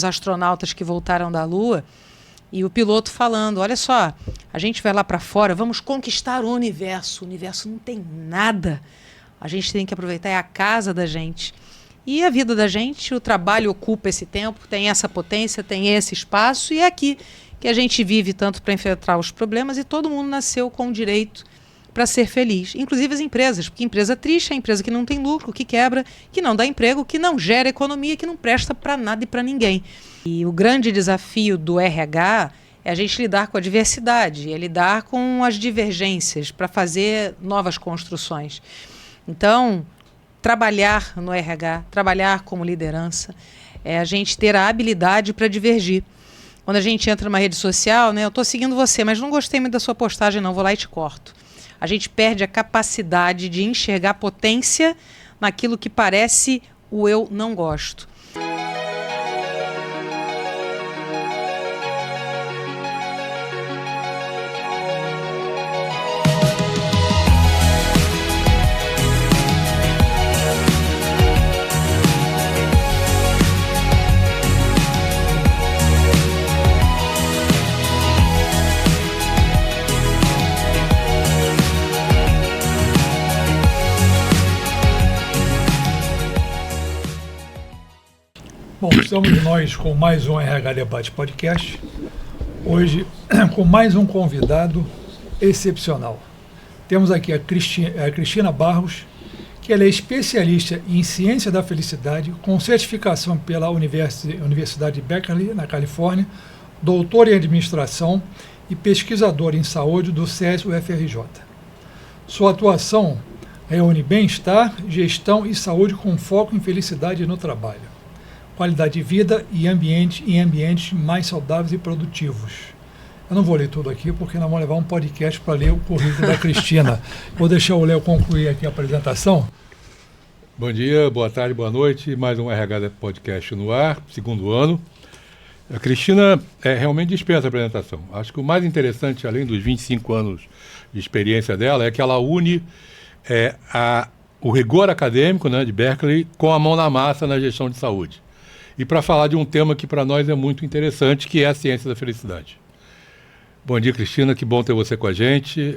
os astronautas que voltaram da Lua, e o piloto falando, olha só, a gente vai lá para fora, vamos conquistar o universo não tem nada, a gente tem que aproveitar, é a casa da gente. E a vida da gente, o trabalho ocupa esse tempo, tem essa potência, tem esse espaço, e é aqui que a gente vive tanto para enfrentar os problemas, e todo mundo nasceu com o direito para ser feliz, inclusive as empresas, porque empresa triste é a empresa que não tem lucro, que quebra, que não dá emprego, que não gera economia, que não presta para nada e para ninguém. E o grande desafio do RH é a gente lidar com a diversidade, é lidar com as divergências para fazer novas construções. Então, trabalhar no RH, trabalhar como liderança, é a gente ter a habilidade para divergir. Quando a gente entra numa rede social, né, eu estou seguindo você, mas não gostei muito da sua postagem, não, vou lá e te corto. A gente perde a capacidade de enxergar potência naquilo que parece o eu não gosto. Bom, estamos nós com mais um RH Debate Podcast, hoje com mais um convidado excepcional. Temos aqui a Cristina Barros, que ela é especialista em ciência da felicidade, com certificação pela Universidade de Berkeley, na Califórnia, doutora em administração e pesquisadora em saúde do SESI-UFRJ. Sua atuação reúne bem-estar, gestão e saúde com foco em felicidade no trabalho, qualidade de vida e ambientes mais saudáveis e produtivos. Eu não vou ler tudo aqui, porque nós vamos levar um podcast para ler o currículo da Cristina. Vou deixar o Léo concluir aqui a apresentação. Bom dia, boa tarde, boa noite. Mais um RH Podcast no ar, segundo ano. A Cristina realmente dispensa a apresentação. Acho que o mais interessante, além dos 25 anos de experiência dela, é que ela une o rigor acadêmico, né, de Berkeley com a mão na massa na gestão de saúde. E para falar de um tema que para nós é muito interessante, que é a ciência da felicidade. Bom dia, Cristina, que bom ter você com a gente.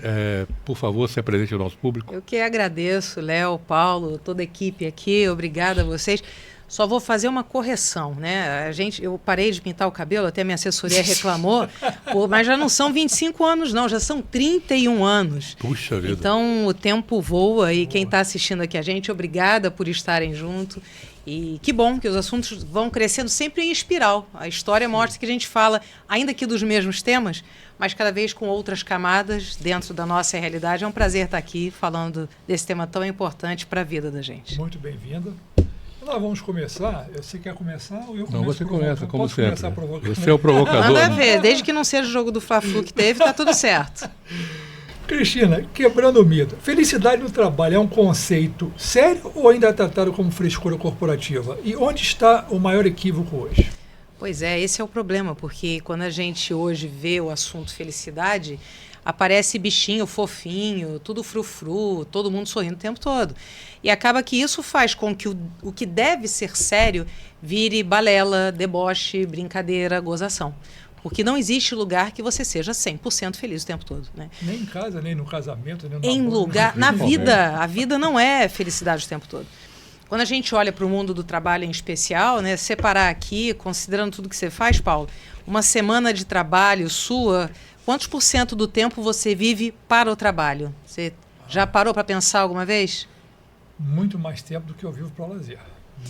Por favor, se apresente ao nosso público. Eu que agradeço, Léo, Paulo, toda a equipe aqui, obrigada a vocês. Só vou fazer uma correção, né? Eu parei de pintar o cabelo, até a minha assessoria reclamou, mas já não são 25 anos não, já são 31 anos. Puxa vida. Então o tempo voa e quem está assistindo aqui a gente, obrigada por estarem junto. E que bom que os assuntos vão crescendo sempre em espiral. A história mostra que a gente fala, ainda que dos mesmos temas, mas cada vez com outras camadas dentro da nossa realidade. É um prazer estar aqui falando desse tema tão importante para a vida da gente. Muito bem-vinda. Nós vamos começar. Você quer começar ou eu começo? Não, você começa, como Posso sempre. Começar Você é o provocador. Manda ver, desde que não seja o jogo do Fla-Flu que teve, tá tudo certo. Cristina, quebrando o mito, felicidade no trabalho é um conceito sério ou ainda é tratado como frescura corporativa? E onde está o maior equívoco hoje? Pois é, esse é o problema, porque quando a gente hoje vê o assunto felicidade, aparece bichinho fofinho, tudo frufru, todo mundo sorrindo o tempo todo. E acaba que isso faz com que o que deve ser sério vire balela, deboche, brincadeira, gozação. Porque não existe lugar que você seja 100% feliz o tempo todo, né? Nem em casa, nem no casamento, nem no em namoro, lugar, na vida, a vida não é felicidade o tempo todo. Quando a gente olha para o mundo do trabalho em especial, né, separar aqui, considerando tudo que você faz, Paulo, uma semana de trabalho sua, quantos % do tempo você vive para o trabalho? Você já parou para pensar alguma vez? Muito mais tempo do que eu vivo para o lazer.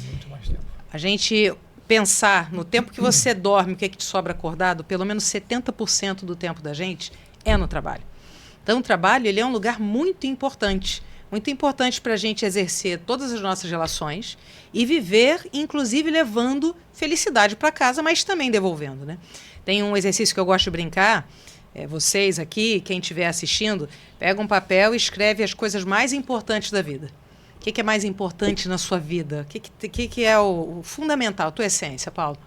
Muito mais tempo. A gente pensar no tempo que você dorme, o que é que te sobra acordado, pelo menos 70% do tempo da gente é no trabalho. Então, o trabalho ele é um lugar muito importante para a gente exercer todas as nossas relações e viver, inclusive, levando felicidade para casa, mas também devolvendo, né? Tem um exercício que eu gosto de brincar, vocês aqui, quem estiver assistindo, pega um papel e escreve as coisas mais importantes da vida. O que é mais importante na sua vida? O que é o fundamental, a tua essência, Paulo?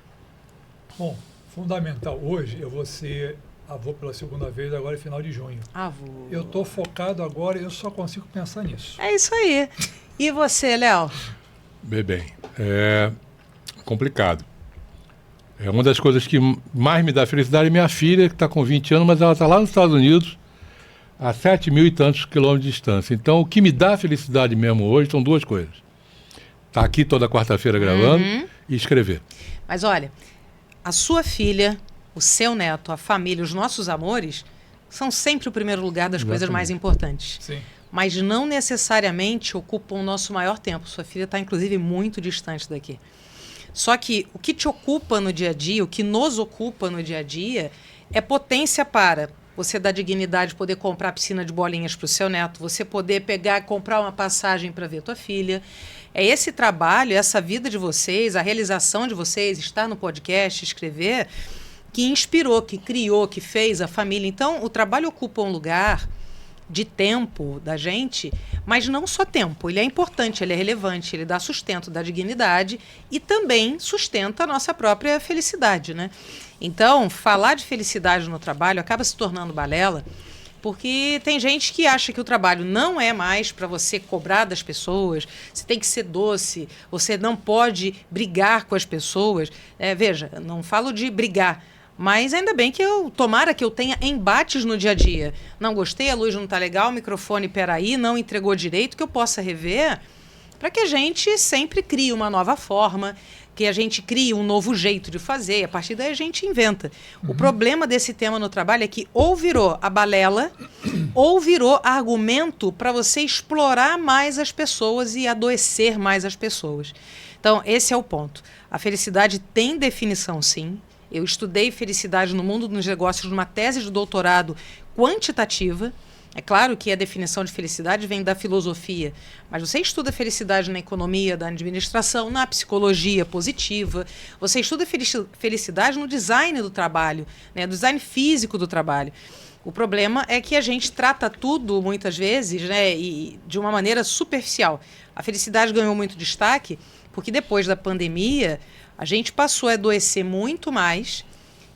Bom, fundamental hoje, eu vou ser avô pela segunda vez agora em final de junho. Avô. Eu estou focado agora, eu só consigo pensar nisso. É isso aí. E você, Léo? Bem, é complicado. É uma das coisas que mais me dá felicidade é minha filha, que está com 20 anos, mas ela está lá nos Estados Unidos, a 7.000 e tantos quilômetros de distância. Então, o que me dá felicidade mesmo hoje são duas coisas. Estar aqui toda quarta-feira gravando e escrever. Mas olha, a sua filha, o seu neto, a família, os nossos amores, são sempre o primeiro lugar das coisas mais importantes. Sim. Mas não necessariamente ocupam o nosso maior tempo. Sua filha está, inclusive, muito distante daqui. Só que o que te ocupa no dia a dia, o que nos ocupa no dia a dia, é potência para você dar dignidade de poder comprar piscina de bolinhas para o seu neto, você poder pegar e comprar uma passagem para ver tua filha. É esse trabalho, essa vida de vocês, a realização de vocês, estar no podcast, escrever, que inspirou, que criou, que fez a família. Então, o trabalho ocupa um lugar de tempo da gente, mas não só tempo, ele é importante, ele é relevante, ele dá sustento, dá dignidade e também sustenta a nossa própria felicidade, né? Então, falar de felicidade no trabalho acaba se tornando balela, porque tem gente que acha que o trabalho não é mais para você cobrar das pessoas, você tem que ser doce, você não pode brigar com as pessoas. Veja, não falo de brigar, mas ainda bem que tomara que eu tenha embates no dia a dia. Não gostei, a luz não está legal, o microfone, peraí, não entregou direito, que eu possa rever, para que a gente sempre crie uma nova forma, que a gente crie um novo jeito de fazer, a partir daí a gente inventa. O problema desse tema no trabalho é que ou virou a balela, ou virou argumento para você explorar mais as pessoas e adoecer mais as pessoas. Então, esse é o ponto. A felicidade tem definição, sim. Eu estudei felicidade no mundo dos negócios numa tese de doutorado quantitativa. É claro que a definição de felicidade vem da filosofia, mas você estuda felicidade na economia, na administração, na psicologia positiva, você estuda felicidade no design do trabalho, né, do design físico do trabalho. O problema é que a gente trata tudo, muitas vezes, né, e de uma maneira superficial. A felicidade ganhou muito destaque porque depois da pandemia a gente passou a adoecer muito mais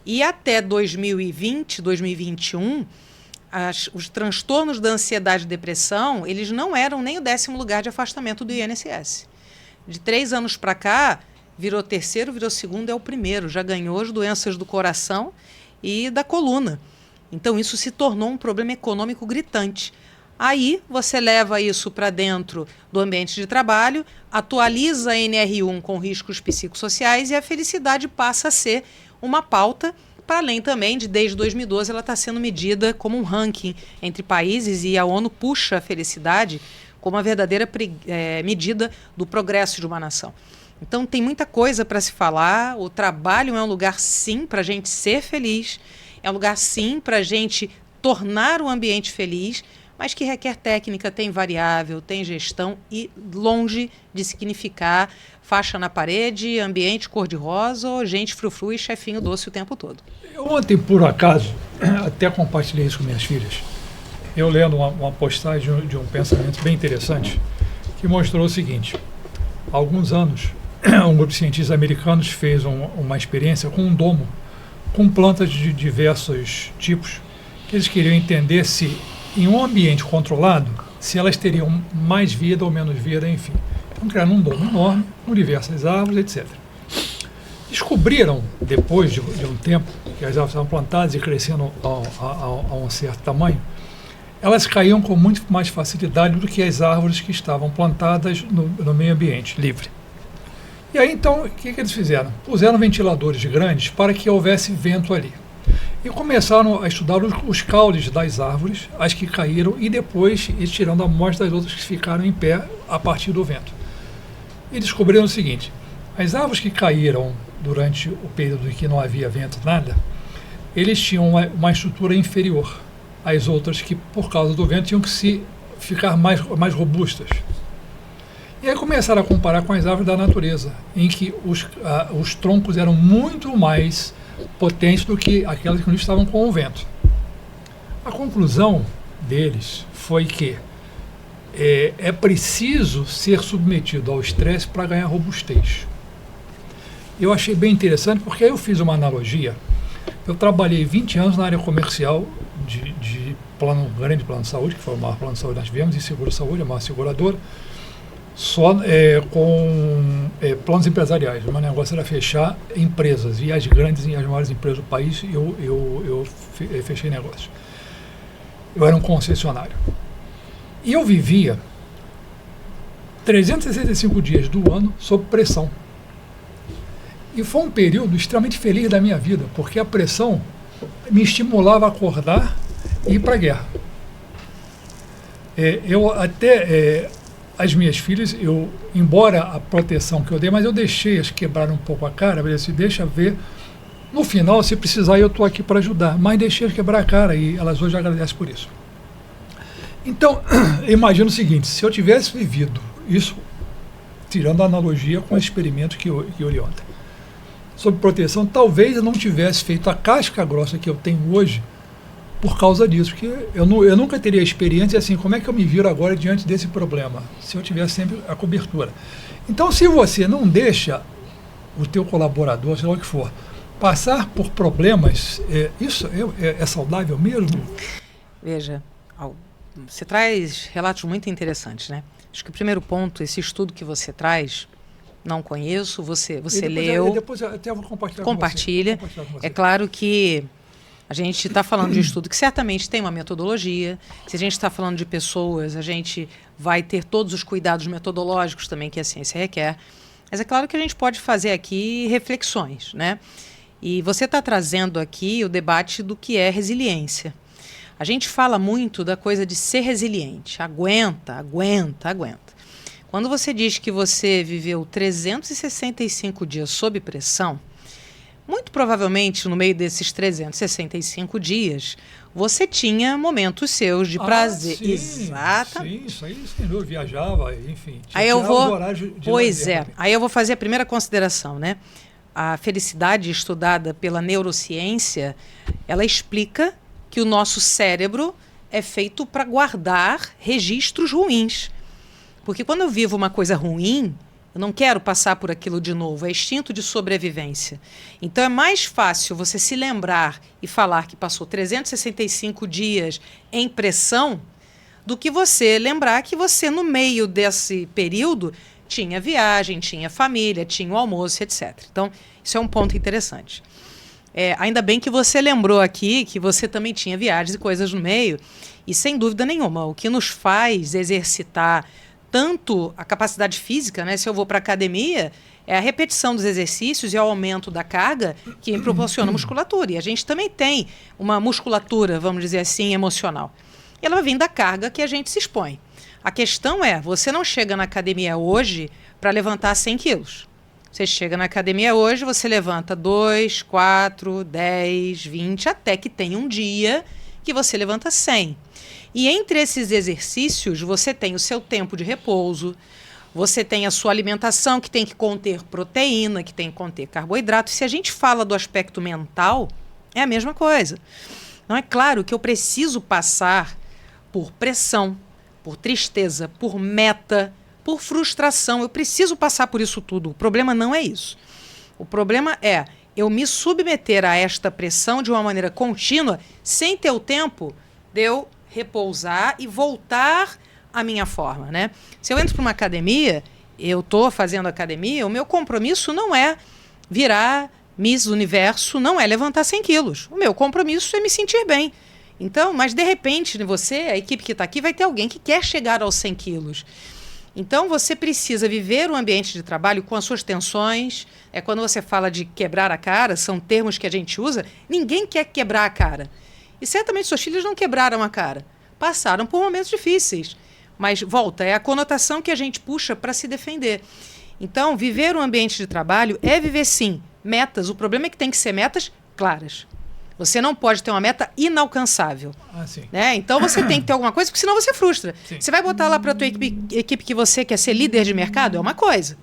e até 2020, 2021, os transtornos da ansiedade e depressão, eles não eram nem o 10º lugar de afastamento do INSS. De 3 anos para cá, virou 3º, virou 2º, é o primeiro. Já ganhou as doenças do coração e da coluna. Então, isso se tornou um problema econômico gritante. Aí, você leva isso para dentro do ambiente de trabalho, atualiza a NR1 com riscos psicossociais e a felicidade passa a ser uma pauta, para além também de, desde 2012, ela está sendo medida como um ranking entre países e a ONU puxa a felicidade como uma verdadeira medida do progresso de uma nação. Então, tem muita coisa para se falar. O trabalho é um lugar, sim, para a gente ser feliz, é um lugar, sim, para a gente tornar o ambiente feliz, mas que requer técnica, tem variável, tem gestão e longe de significar faixa na parede, ambiente cor-de-rosa ou gente frufru e chefinho doce o tempo todo. Ontem, por acaso, até compartilhei isso com minhas filhas, eu lendo uma postagem de um pensamento bem interessante, que mostrou o seguinte: há alguns anos, um grupo de cientistas americanos fez uma experiência com um domo, com plantas de diversos tipos, que eles queriam entender se, em um ambiente controlado, se elas teriam mais vida ou menos vida, enfim. Então criaram um domo enorme, com diversas árvores, etc. Descobriram, depois de um tempo, que as árvores estavam plantadas e crescendo a um certo tamanho, elas caíam com muito mais facilidade do que as árvores que estavam plantadas no meio ambiente, livre. E aí, então, o que eles fizeram? Puseram ventiladores grandes para que houvesse vento ali. E começaram a estudar os caules das árvores, as que caíram, e depois ir tirando a amostra das outras que ficaram em pé a partir do vento. E descobriram o seguinte: as árvores que caíram durante o período em que não havia vento, nada, eles tinham uma estrutura inferior às outras que, por causa do vento, tinham que ficar mais robustas. E aí começaram a comparar com as árvores da natureza, em que os troncos eram muito mais potentes do que aquelas que não estavam com o vento. A conclusão deles foi que é preciso ser submetido ao estresse para ganhar robustez. Eu achei bem interessante, porque aí eu fiz uma analogia. Eu trabalhei 20 anos na área comercial de grande plano de saúde, que foi o maior plano de saúde que nós tivemos, e seguro-saúde, a maior seguradora. só com planos empresariais. O meu negócio era fechar empresas, e as grandes e as maiores empresas do país, eu fechei negócio. Eu era um concessionário. E eu vivia 365 dias do ano sob pressão. E foi um período extremamente feliz da minha vida, porque a pressão me estimulava a acordar e ir para a guerra. As minhas filhas, embora a proteção que eu dei, mas eu deixei-as quebrar um pouco a cara, eu disse, deixa ver, no final, se precisar, eu estou aqui para ajudar, mas deixei-as quebrar a cara e elas hoje agradecem por isso. Então, eu imagino o seguinte, se eu tivesse vivido isso, tirando a analogia com o experimento que eu li ontem, sobre proteção, talvez eu não tivesse feito a casca grossa que eu tenho hoje por causa disso, porque eu nunca teria experiência assim, como é que eu me viro agora diante desse problema, se eu tivesse sempre a cobertura. Então, se você não deixa o teu colaborador, sei lá o que for, passar por problemas, isso é saudável mesmo? Veja, você traz relatos muito interessantes, né? Acho que o primeiro ponto, esse estudo que você traz, não conheço, você leu. Depois eu até vou compartilhar compartilha. Com você. É claro que a gente está falando de um estudo que certamente tem uma metodologia. Se a gente está falando de pessoas, a gente vai ter todos os cuidados metodológicos também que a ciência requer. Mas é claro que a gente pode fazer aqui reflexões, né? E você está trazendo aqui o debate do que é resiliência. A gente fala muito da coisa de ser resiliente. Aguenta. Quando você diz que você viveu 365 dias sob pressão, muito provavelmente, no meio desses 365 dias, você tinha momentos seus de prazer. Sim, Exato. Sim, isso aí, eu viajava, enfim. Aí eu vou. Pois é. Aí eu vou fazer a primeira consideração, né? A felicidade estudada pela neurociência, ela explica que o nosso cérebro é feito para guardar registros ruins. Porque quando eu vivo uma coisa ruim, eu não quero passar por aquilo de novo, é instinto de sobrevivência. Então é mais fácil você se lembrar e falar que passou 365 dias em pressão do que você lembrar que você, no meio desse período, tinha viagem, tinha família, tinha o almoço, etc. Então, isso é um ponto interessante. Ainda bem que você lembrou aqui que você também tinha viagens e coisas no meio, e sem dúvida nenhuma, o que nos faz exercitar tanto a capacidade física, né? Se eu vou para a academia, é a repetição dos exercícios e o aumento da carga que me proporciona musculatura. E a gente também tem uma musculatura, vamos dizer assim, emocional. E ela vem da carga que a gente se expõe. A questão é, você não chega na academia hoje para levantar 100 quilos. Você chega na academia hoje, você levanta 2, 4, 10, 20, até que tem um dia que você levanta 100. E entre esses exercícios, você tem o seu tempo de repouso, você tem a sua alimentação, que tem que conter proteína, que tem que conter carboidrato. Se a gente fala do aspecto mental, é a mesma coisa. Não é claro que eu preciso passar por pressão, por tristeza, por meta, por frustração. Eu preciso passar por isso tudo. O problema não é isso. O problema é eu me submeter a esta pressão de uma maneira contínua, sem ter o tempo de eu repousar e voltar à minha forma, né? Se eu entro para uma academia, eu estou fazendo academia, o meu compromisso não é virar Miss Universo, não é levantar 100 quilos. O meu compromisso é me sentir bem. Então, mas de repente, você, a equipe que está aqui, vai ter alguém que quer chegar aos 100 quilos. Então, você precisa viver o ambiente de trabalho com as suas tensões. Quando você fala de quebrar a cara, são termos que a gente usa. Ninguém quer quebrar a cara. E certamente suas filhas não quebraram a cara. Passaram por momentos difíceis. Mas, volta, é a conotação que a gente puxa para se defender. Então, viver um ambiente de trabalho é viver, sim, metas. O problema é que tem que ser metas claras. Você não pode ter uma meta inalcançável. Né? Então, você tem que ter alguma coisa, porque senão você frustra. Sim. Você vai botar lá para a tua equipe que você quer ser líder de mercado? É uma coisa.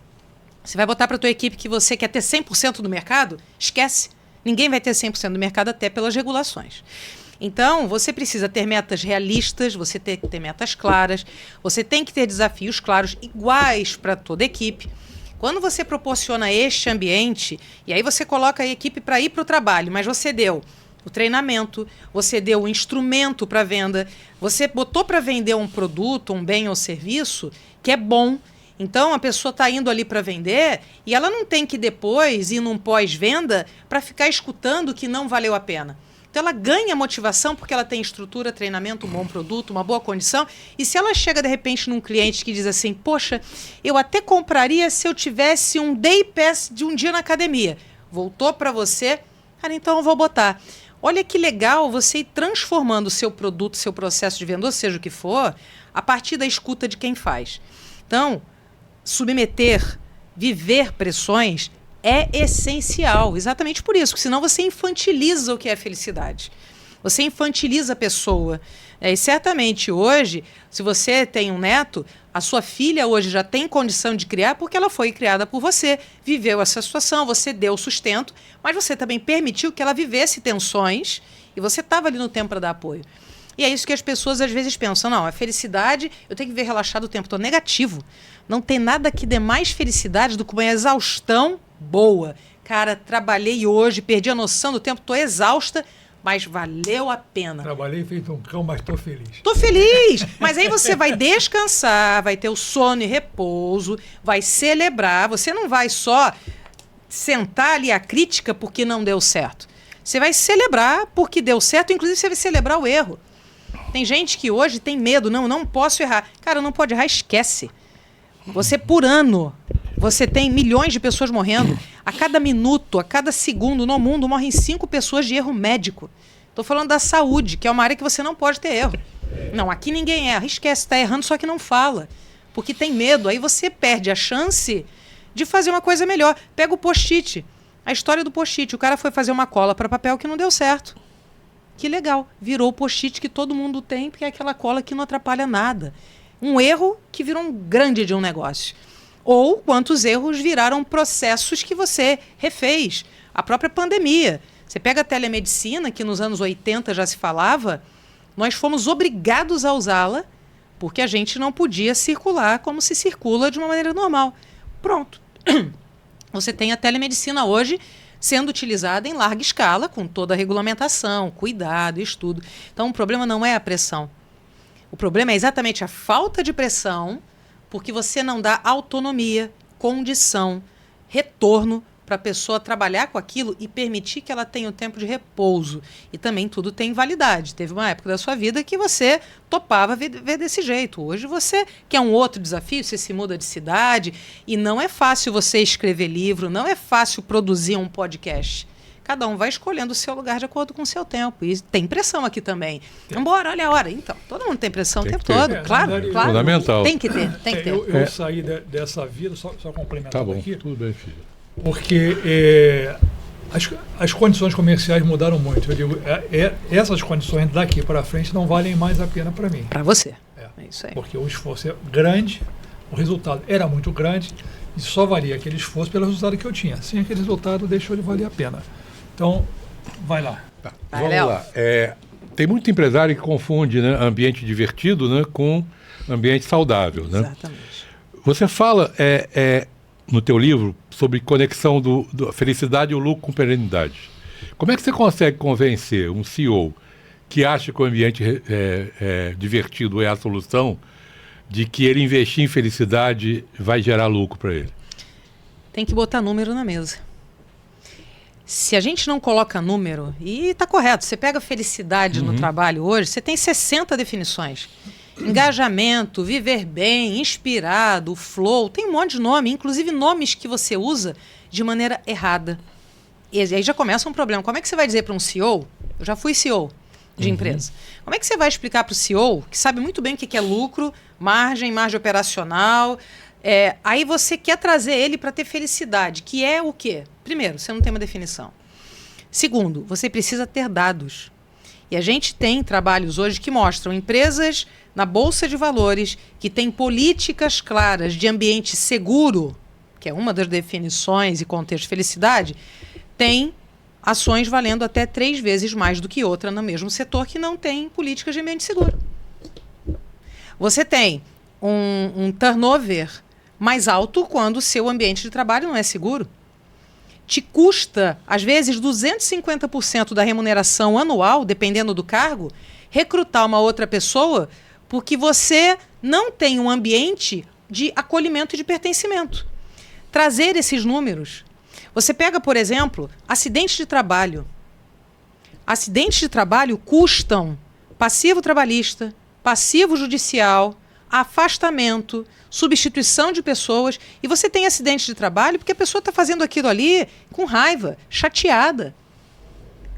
Você vai botar para a tua equipe que você quer ter 100% do mercado? Esquece. Ninguém vai ter 100% do mercado, até pelas regulações. Então, você precisa ter metas realistas, você tem que ter metas claras, você tem que ter desafios claros, iguais para toda a equipe. Quando você proporciona este ambiente, e aí você coloca a equipe para ir para o trabalho, mas você deu o treinamento, você deu o instrumento para venda, você botou para vender um produto, um bem ou serviço que é bom, Então, a pessoa está indo ali para vender e ela não tem que depois ir num pós-venda para ficar escutando que não valeu a pena. Então, ela ganha motivação porque ela tem estrutura, treinamento, um bom produto, uma boa condição. E se ela chega, de repente, num cliente que diz assim, poxa, eu até compraria se eu tivesse um day pass de um dia na academia. Voltou para você, cara, então eu vou botar. Olha que legal você ir transformando o seu produto, seu processo de venda, ou seja o que for, a partir da escuta de quem faz. Então, submeter, viver pressões é essencial, exatamente por isso, porque senão você infantiliza o que é felicidade. Você infantiliza a pessoa. E certamente hoje, se você tem um neto, a sua filha hoje já tem condição de criar porque ela foi criada por você, viveu essa situação, você deu sustento, mas você também permitiu que ela vivesse tensões e você estava ali no tempo para dar apoio. E é isso que as pessoas às vezes pensam, não, a felicidade eu tenho que ver relaxado o tempo todo. Negativo. Não tem nada que dê mais felicidade do que uma exaustão boa. Cara, trabalhei hoje, perdi a noção do tempo, estou exausta, mas valeu a pena. Trabalhei feito um cão, mas estou feliz. Estou feliz! Mas aí você vai descansar, vai ter o sono e repouso, vai celebrar. Você não vai só sentar ali a crítica porque não deu certo. Você vai celebrar porque deu certo, inclusive você vai celebrar o erro. Tem gente que hoje tem medo, não posso errar. Cara, não pode errar, esquece. Você, por ano, você tem milhões de pessoas morrendo. A cada minuto, a cada segundo no mundo, morrem 5 pessoas de erro médico. Estou falando da saúde, que é uma área que você não pode ter erro. Não, aqui ninguém erra. Esquece, está errando, só que não fala. Porque tem medo. Aí você perde a chance de fazer uma coisa melhor. Pega o post-it. A história do post-it. O cara foi fazer uma cola para papel que não deu certo. Que legal. Virou o post-it que todo mundo tem, porque é aquela cola que não atrapalha nada. Um erro que virou um grande de um negócio. Ou quantos erros viraram processos que você refez. A própria pandemia. Você pega a telemedicina, que nos anos 80 já se falava, nós fomos obrigados a usá-la porque a gente não podia circular como se circula de uma maneira normal. Pronto. Você tem a telemedicina hoje sendo utilizada em larga escala, com toda a regulamentação, cuidado, estudo. Então, o problema não é a pressão. O problema é exatamente a falta de pressão, porque você não dá autonomia, condição, retorno para a pessoa trabalhar com aquilo e permitir que ela tenha o tempo de repouso. E também tudo tem validade. Teve uma época da sua vida que você topava ver desse jeito. Hoje você quer um outro desafio, você se muda de cidade e não é fácil você escrever livro, não é fácil produzir um podcast. Cada um vai escolhendo o seu lugar de acordo com o seu tempo. E tem pressão aqui também. Embora, olha a hora. Então, todo mundo tem pressão o tempo todo. Claro, claro. Fundamental. Tem que ter, tem que ter. Eu saí dessa vida, só complementando tá bom, aqui. Tudo bem, filho. Porque as condições comerciais mudaram muito. Eu digo, essas condições daqui para frente não valem mais a pena para mim. Para você. É isso aí. Porque o esforço é grande, o resultado era muito grande e só valia aquele esforço pelo resultado que eu tinha. Sem aquele resultado, deixou de valer a pena. Então, vai lá. Tá, vamos lá. Tem muito empresário que confunde, né, ambiente divertido, né, com ambiente saudável. Né? Exatamente. Você fala no teu livro sobre conexão da felicidade e o lucro com perenidade. Como é que você consegue convencer um CEO que acha que o ambiente divertido é a solução, de que ele investir em felicidade vai gerar lucro para ele? Tem que botar número na mesa. Se a gente não coloca número, e está correto, você pega felicidade no trabalho hoje, você tem 60 definições. Engajamento, viver bem, inspirado, flow, tem um monte de nome, inclusive nomes que você usa de maneira errada. E aí já começa um problema. Como é que você vai dizer para um CEO, eu já fui CEO de empresa, como é que você vai explicar para o CEO, que sabe muito bem o que é lucro, margem operacional, aí você quer trazer ele para ter felicidade, que é o quê? Primeiro, você não tem uma definição. Segundo, você precisa ter dados. E a gente tem trabalhos hoje que mostram empresas na Bolsa de Valores que têm políticas claras de ambiente seguro, que é uma das definições e contexto de felicidade, tem ações valendo até 3 vezes mais do que outra no mesmo setor que não tem políticas de ambiente seguro. Você tem um turnover mais alto quando o seu ambiente de trabalho não é seguro. Te custa, às vezes, 250% da remuneração anual, dependendo do cargo, recrutar uma outra pessoa porque você não tem um ambiente de acolhimento e de pertencimento. Trazer esses números. Você pega, por exemplo, acidentes de trabalho. Acidentes de trabalho custam passivo trabalhista, passivo judicial, afastamento, substituição de pessoas. E você tem acidente de trabalho porque a pessoa está fazendo aquilo ali com raiva, chateada.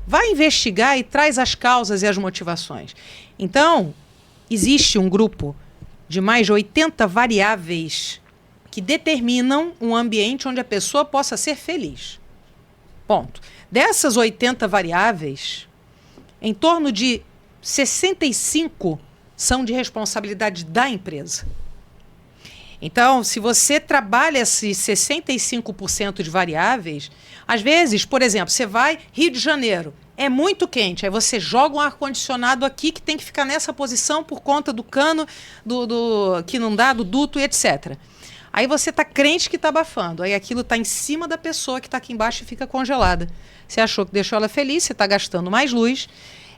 Vai investigar e traz as causas e as motivações. Então, existe um grupo de mais de 80 variáveis que determinam um ambiente onde a pessoa possa ser feliz. Ponto. Dessas 80 variáveis, em torno de 65 são de responsabilidade da empresa. Então, se você trabalha esses 65% de variáveis, às vezes, por exemplo, você vai Rio de Janeiro, é muito quente, aí você joga um ar-condicionado aqui que tem que ficar nessa posição por conta do cano que não dá, do duto e etc. Aí você está crente que está abafando, aí aquilo está em cima da pessoa que está aqui embaixo e fica congelada. Você achou que deixou ela feliz, você está gastando mais luz,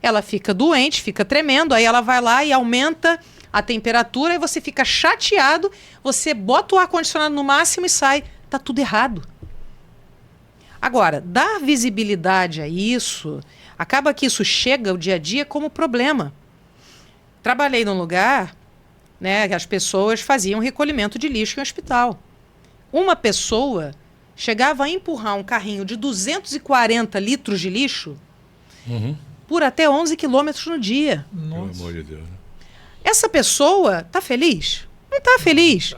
ela fica doente, fica tremendo, aí ela vai lá e aumenta a temperatura, aí você fica chateado, você bota o ar-condicionado no máximo e sai. Está tudo errado. Agora, dar visibilidade a isso, acaba que isso chega ao dia a dia como problema. Trabalhei num lugar, né, que as pessoas faziam recolhimento de lixo em hospital. Uma pessoa chegava a empurrar um carrinho de 240 litros de lixo por até 11 quilômetros no dia. Pelo amor de Deus. Essa pessoa está feliz? Não está feliz.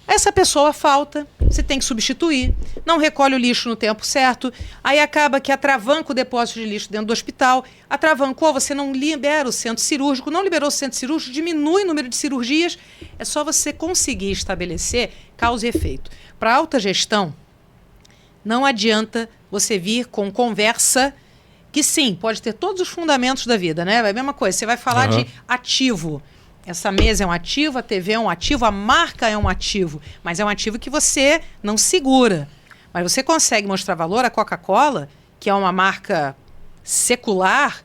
Essa pessoa falta, você tem que substituir, não recolhe o lixo no tempo certo, aí acaba que atravanca o depósito de lixo dentro do hospital, atravancou, você não libera o centro cirúrgico, não liberou o centro cirúrgico, diminui o número de cirurgias, é só você conseguir estabelecer causa e efeito. Para alta gestão, não adianta você vir com conversa que sim, pode ter todos os fundamentos da vida, né? É a mesma coisa, você vai falar de ativo. Essa mesa é um ativo, a TV é um ativo, a marca é um ativo, mas é um ativo que você não segura. Mas você consegue mostrar valor à Coca-Cola, que é uma marca secular,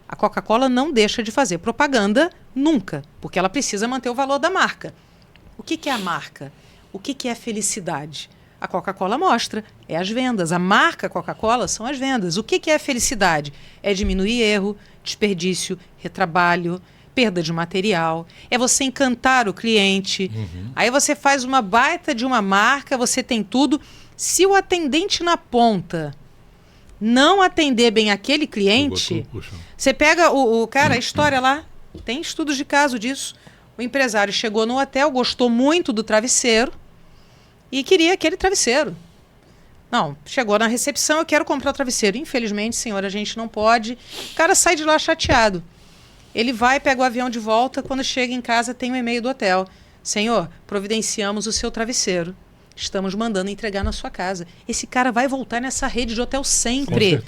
a Coca-Cola não deixa de fazer propaganda nunca, porque ela precisa manter o valor da marca. O que é a marca? O que é felicidade? A Coca-Cola mostra, é as vendas. A marca Coca-Cola são as vendas. O que é felicidade? É diminuir erro, desperdício, retrabalho, perda de material, é você encantar o cliente. Aí você faz uma baita de uma marca, você tem tudo. Se o atendente na ponta não atender bem aquele cliente, você pega o cara, a história lá, tem estudos de caso disso. O empresário chegou no hotel, gostou muito do travesseiro e queria aquele travesseiro. Não, chegou na recepção, eu quero comprar o travesseiro. Infelizmente, senhora, a gente não pode. O cara sai de lá chateado. Ele vai, pega o avião de volta, quando chega em casa tem um e-mail do hotel. Senhor, providenciamos o seu travesseiro. Estamos mandando entregar na sua casa. Esse cara vai voltar nessa rede de hotel sempre.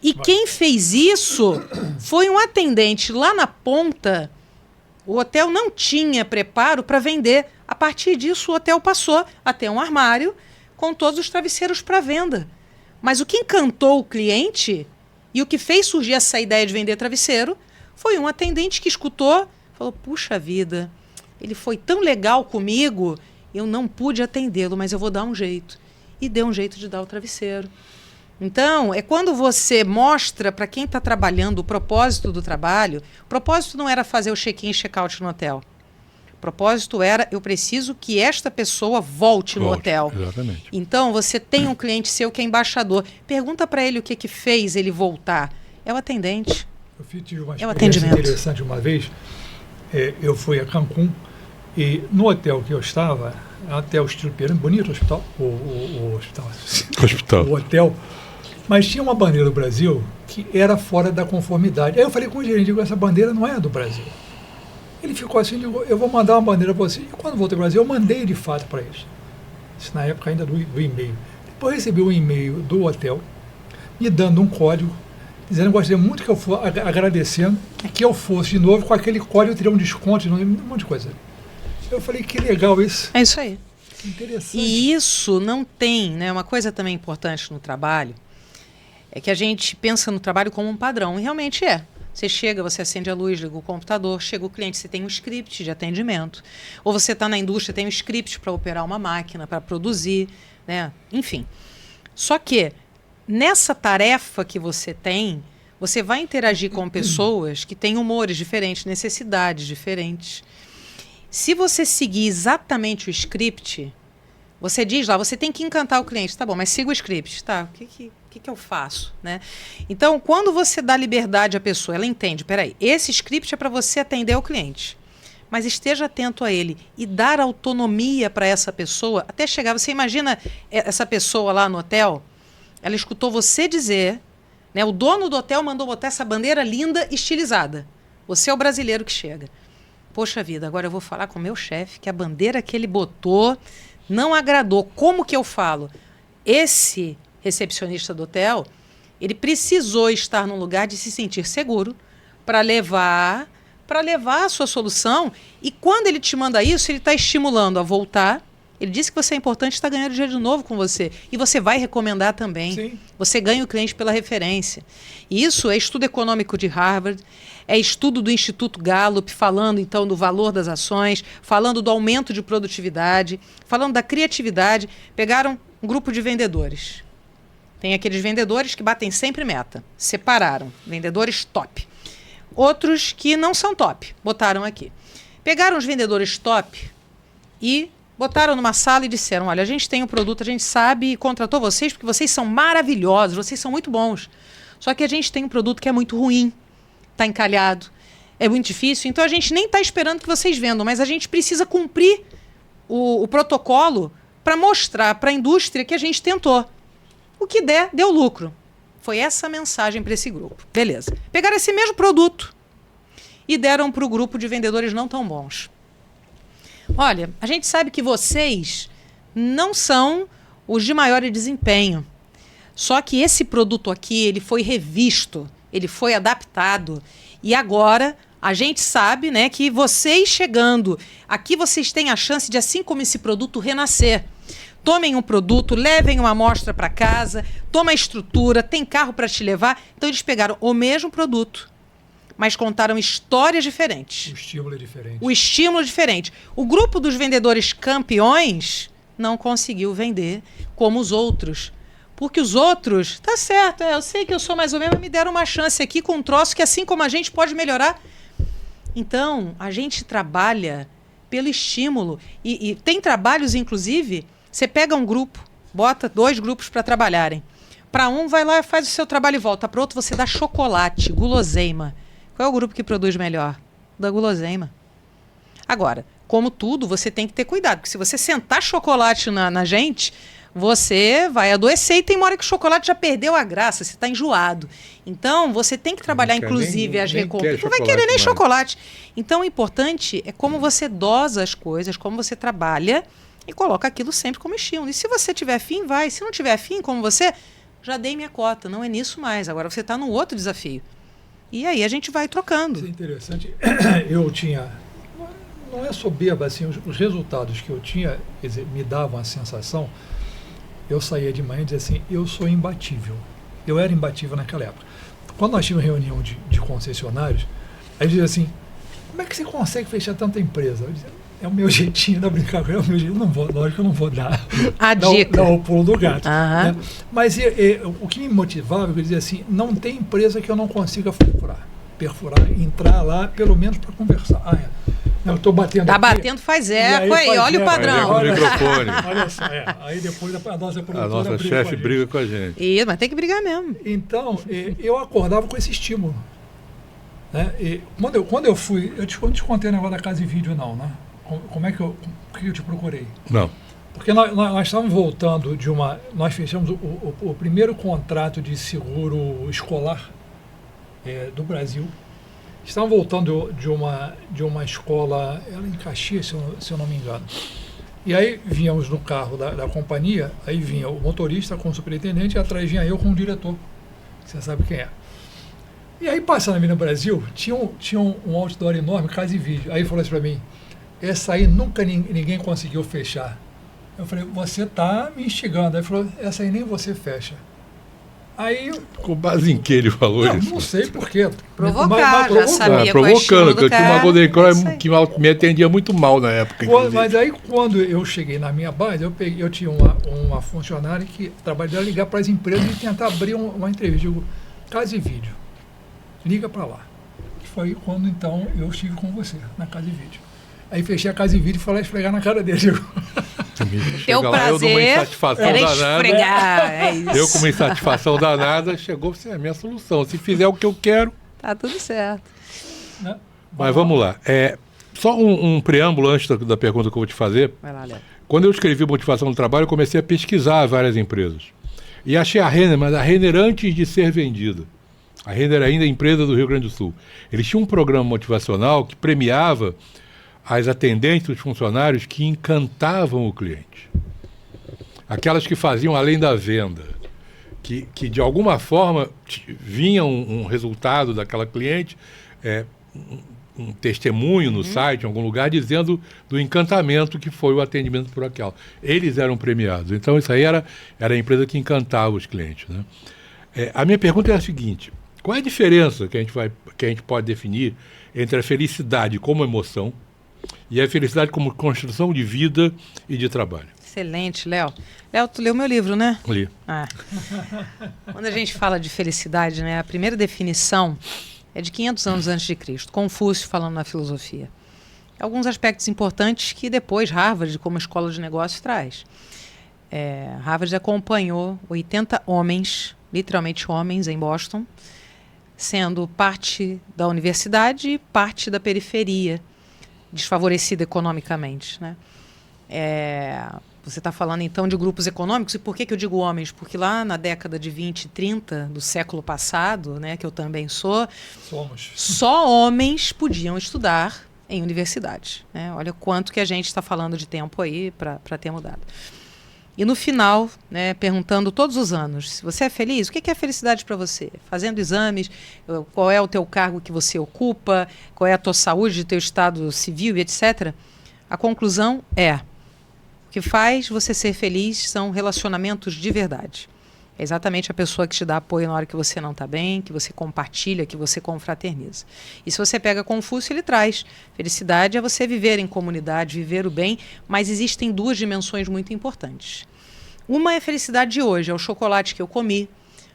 E quem fez isso foi um atendente lá na ponta. O hotel não tinha preparo para vender. A partir disso, o hotel passou a ter um armário com todos os travesseiros para venda. Mas o que encantou o cliente e o que fez surgir essa ideia de vender travesseiro foi um atendente que escutou, falou, puxa vida, ele foi tão legal comigo, eu não pude atendê-lo, mas eu vou dar um jeito. E deu um jeito de dar o travesseiro. Então, é quando você mostra para quem está trabalhando o propósito do trabalho, o propósito não era fazer o check-in e check-out no hotel. O propósito era, eu preciso que esta pessoa volte no hotel. Exatamente. Então, você tem um cliente seu que é embaixador. Pergunta para ele o que fez ele voltar. É o atendente. Eu tive uma experiência interessante uma vez. Eu fui a Cancún e no hotel que eu estava, hotel estilo peruano, bonito hospital, o hospital, o hotel, mas tinha uma bandeira do Brasil que era fora da conformidade. Aí eu falei com o gerente, essa bandeira não é do Brasil. Ele ficou assim, eu vou mandar uma bandeira para você. E quando voltei ao Brasil, eu mandei de fato para eles. Isso na época ainda do e-mail. Depois recebi um e-mail do hotel me dando um código dizendo que gostaria muito que eu fosse, agradecendo, que eu fosse de novo, com aquele código eu teria um desconto, um monte de coisa. Eu falei, que legal isso. É isso aí. Que interessante. E isso não tem, né? Uma coisa também importante no trabalho é que a gente pensa no trabalho como um padrão, e realmente é. Você chega, você acende a luz, liga o computador, chega o cliente, você tem um script de atendimento. Ou você está na indústria, tem um script para operar uma máquina, para produzir, né? Enfim. Só que, nessa tarefa que você tem, você vai interagir com pessoas que têm humores diferentes, necessidades diferentes. Se você seguir exatamente o script, você diz lá, você tem que encantar o cliente. Tá bom, mas siga o script. Tá, o que eu faço? Né? Então, quando você dá liberdade à pessoa, ela entende, peraí, esse script é para você atender o cliente. Mas esteja atento a ele e dar autonomia para essa pessoa até chegar. Você imagina essa pessoa lá no hotel, ela escutou você dizer, né, o dono do hotel mandou botar essa bandeira linda, estilizada. Você é o brasileiro que chega. Poxa vida, agora eu vou falar com o meu chefe que a bandeira que ele botou não agradou. Como que eu falo? Esse recepcionista do hotel, ele precisou estar num lugar de se sentir seguro para levar a sua solução. E quando ele te manda isso, ele está estimulando a voltar. Ele disse que você é importante, está ganhando dinheiro de novo com você. E você vai recomendar também. Sim. Você ganha o cliente pela referência. E isso é estudo econômico de Harvard, é estudo do Instituto Gallup, falando então do valor das ações, falando do aumento de produtividade, falando da criatividade. Pegaram um grupo de vendedores. Tem aqueles vendedores que batem sempre meta. Separaram. Vendedores top. Outros que não são top. Botaram aqui. Pegaram os vendedores top e botaram numa sala e disseram, olha, a gente tem um produto, a gente sabe e contratou vocês porque vocês são maravilhosos, vocês são muito bons. Só que a gente tem um produto que é muito ruim, está encalhado, é muito difícil, então a gente nem está esperando que vocês vendam, mas a gente precisa cumprir o protocolo para mostrar para a indústria que a gente tentou. O que der, deu lucro. Foi essa a mensagem para esse grupo. Beleza. Pegaram esse mesmo produto e deram para o grupo de vendedores não tão bons. Olha, a gente sabe que vocês não são os de maior desempenho. Só que esse produto aqui, ele foi revisto, ele foi adaptado. E agora a gente sabe, né, que vocês chegando aqui, vocês têm a chance de, assim como esse produto, renascer. Tomem um produto, levem uma amostra para casa, toma a estrutura, tem carro para te levar. Então eles pegaram o mesmo produto, mas contaram histórias diferentes. O estímulo é diferente. O estímulo é diferente. O grupo dos vendedores campeões não conseguiu vender como os outros. Porque os outros, tá certo, eu sei que eu sou mais ou menos, me deram uma chance aqui com um troço que, assim como a gente, pode melhorar. Então, a gente trabalha pelo estímulo. E tem trabalhos, inclusive, você pega um grupo, bota 2 grupos para trabalharem. Para um, vai lá, faz o seu trabalho e volta. Para outro, você dá chocolate, guloseima. Qual é o grupo que produz melhor? Da guloseima. Agora, como tudo, você tem que ter cuidado, porque se você sentar chocolate na gente, você vai adoecer e tem uma hora que o chocolate já perdeu a graça, você está enjoado. Então, você tem que trabalhar, inclusive, as recompensas. Não vai querer nem chocolate. Então, o importante é como você dosa as coisas, como você trabalha e coloca aquilo sempre como estímulo. E se você tiver fim, vai. Se não tiver fim, como você, já dei minha cota, não é nisso mais. Agora você está num outro desafio. E aí a gente vai trocando. Isso é interessante. Eu tinha, não é soberba, assim, os resultados que eu tinha, quer dizer, me davam a sensação, eu saía de manhã e dizia assim, eu sou imbatível. Eu era imbatível naquela época. Quando nós tínhamos reunião de concessionários, aí dizia assim, como é que você consegue fechar tanta empresa? Eu dizia, é o meu jeitinho de brincar com ele, é o meu jeito, lógico que eu não vou dar a dica. Dar o pulo do gato. Né? Mas o que me motivava, eu dizia assim, não tem empresa que eu não consiga perfurar, entrar lá, pelo menos para conversar. Eu estou batendo tá aqui. Tá batendo, faz eco aí, olha o padrão. Olha o microfone. Olha só, aí depois a nossa produtora a nossa chefe briga com a gente. Isso, mas tem que brigar mesmo. Então, eu acordava com esse estímulo. Né? E quando eu fui, eu te contei o negócio da casa e vídeo, não, né? Como é que eu te procurei? Não. Porque nós estávamos voltando de uma... Nós fechamos o primeiro contrato de seguro escolar do Brasil. Estávamos voltando de uma escola, ela em Caxias, se eu não me engano. E aí víamos no carro da companhia, aí vinha o motorista com o superintendente e atrás vinha eu com o diretor. Você sabe quem é. E aí, passando ali no Brasil, tinha um outdoor enorme, casa e vídeo. Aí ele falou assim para mim, essa aí nunca ninguém conseguiu fechar. Eu falei, você está me instigando. Aí ele falou, essa aí nem você fecha. Aí, Com base em que ele falou não, isso? não sei por quê. Provocar, já sabia qual é o estilo Provocando, do que eu tinha uma cara. Golden É Cross isso aí. que me atendia muito mal na época. inclusive. Mas aí, quando eu cheguei na minha base, eu tinha uma funcionária que trabalhava ligar para as empresas e tentar abrir uma entrevista. Eu digo, Casa e Vídeo, liga para lá. Foi quando, então, eu estive com você, na Casa e Vídeo. Aí fechei a Casa e Vídeo e falei esfregar na cara dele. Digo, Teu Chega lá, eu dou uma prazer insatisfação era danada. esfregar. É isso. Eu com uma insatisfação danada, chegou a ser a minha solução. Se fizer o que eu quero... Tá tudo certo. né? Mas vamos lá. Só um preâmbulo antes da pergunta que eu vou te fazer. Vai lá, Léo. Quando eu escrevi Motivação do Trabalho, eu comecei a pesquisar várias empresas. E achei a Renner, mas a Renner antes de ser vendida. A Renner ainda é empresa do Rio Grande do Sul. Eles tinham um programa motivacional que premiava as atendentes, os funcionários que encantavam o cliente. Aquelas que faziam além da venda. Que de alguma forma vinha um resultado daquela cliente, um testemunho no site, em algum lugar, dizendo do encantamento que foi o atendimento por aquela. Eles eram premiados. Então, isso aí era a empresa que encantava os clientes. Né? A minha pergunta é a seguinte: qual é a diferença que a gente pode definir entre a felicidade como emoção e a felicidade como construção de vida e de trabalho? Excelente, Léo. Léo, tu leu meu livro, né? Ali. Ah. Quando a gente fala de felicidade, né, a primeira definição é de 500 anos antes de Cristo, Confúcio falando na filosofia. Alguns aspectos importantes que depois Harvard, como escola de negócios, traz. Harvard acompanhou 80 homens, literalmente homens, em Boston, sendo parte da universidade e parte da periferia, desfavorecida economicamente, né? Você está falando, então, de grupos econômicos. E por que eu digo homens? Porque lá na década de 20 e 30 do século passado, né, que eu também sou, só homens podiam estudar em universidades. Né? Olha quanto que a gente está falando de tempo aí para ter mudado. E no final, né, perguntando todos os anos, se você é feliz, o que é felicidade para você? Fazendo exames, qual é o teu cargo que você ocupa, qual é a tua saúde, teu estado civil e etc. A conclusão o que faz você ser feliz são relacionamentos de verdade. É exatamente a pessoa que te dá apoio na hora que você não está bem, que você compartilha, que você confraterniza. E se você pega Confúcio, ele traz. Felicidade é você viver em comunidade, viver o bem, mas existem duas dimensões muito importantes. Uma é a felicidade de hoje, é o chocolate que eu comi.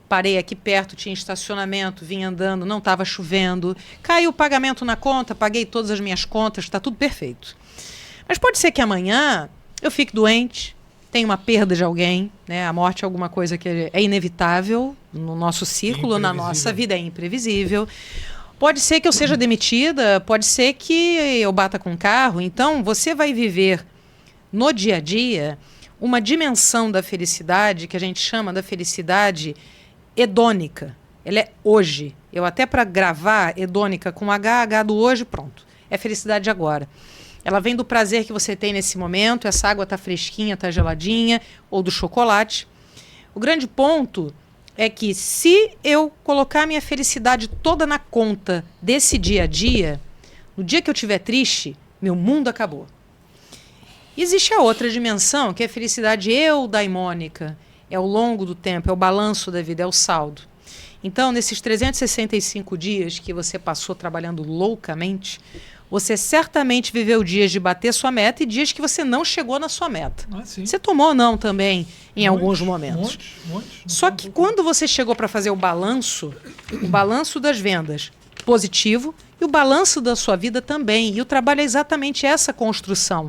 Parei aqui perto, tinha estacionamento, vim andando, não estava chovendo, caiu o pagamento na conta, paguei todas as minhas contas, está tudo perfeito. Mas pode ser que amanhã eu fique doente, tenho uma perda de alguém, né? A morte é alguma coisa que é inevitável no nosso círculo, na nossa vida, é imprevisível. Pode ser que eu seja demitida, pode ser que eu bata com um carro. Então, você vai viver no dia a dia uma dimensão da felicidade que a gente chama da felicidade hedônica. Ela é hoje. Eu até para gravar hedônica com H do hoje, pronto. É felicidade agora. Ela vem do prazer que você tem nesse momento, essa água está fresquinha, está geladinha, ou do chocolate. O grande ponto é que se eu colocar minha felicidade toda na conta desse dia a dia, no dia que eu estiver triste, meu mundo acabou. E existe a outra dimensão, que é a felicidade eudaimônica, é ao longo do tempo, é o balanço da vida, é o saldo. Então, nesses 365 dias que você passou trabalhando loucamente, você certamente viveu dias de bater sua meta e dias que você não chegou na sua meta. Você tomou não também em alguns momentos. Só que quando você chegou para fazer o balanço das vendas positivo e o balanço da sua vida também. E o trabalho é exatamente essa construção.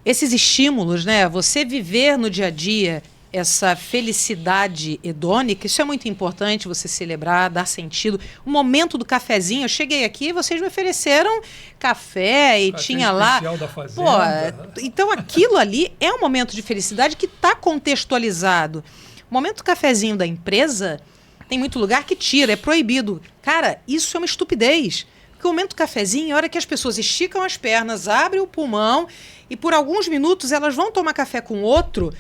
Esses estímulos, né? Você viver no dia a dia essa felicidade hedônica, isso é muito importante você celebrar, dar sentido. O momento do cafezinho, eu cheguei aqui e vocês me ofereceram café e tinha lá... Da fazenda. Então aquilo ali é um momento de felicidade que está contextualizado. O momento do cafezinho da empresa, tem muito lugar que tira, é proibido. Cara, isso é uma estupidez. Porque o momento do cafezinho é a hora que as pessoas esticam as pernas, abrem o pulmão e por alguns minutos elas vão tomar café com outro.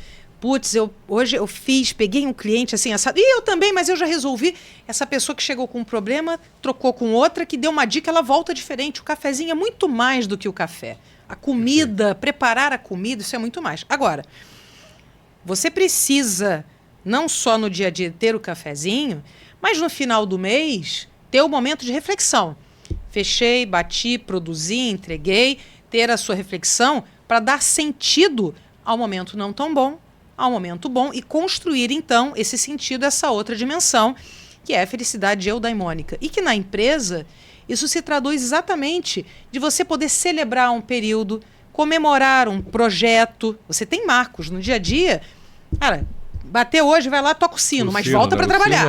Putz, hoje eu peguei um cliente assim, assado. E eu também, mas eu já resolvi. Essa pessoa que chegou com um problema, trocou com outra, que deu uma dica, ela volta diferente. O cafezinho é muito mais do que o café. A comida, preparar a comida, isso é muito mais. Agora, você precisa não só no dia a dia ter o cafezinho, mas no final do mês ter o momento de reflexão. Fechei, bati, produzi, entreguei, ter a sua reflexão para dar sentido ao momento não tão bom, ao momento bom e construir, então, esse sentido, essa outra dimensão, que é a felicidade eudaimônica. E que na empresa, isso se traduz exatamente de você poder celebrar um período, comemorar um projeto. Você tem marcos no dia a dia. Cara, bateu hoje, vai lá, toca o sino, mas volta para trabalhar.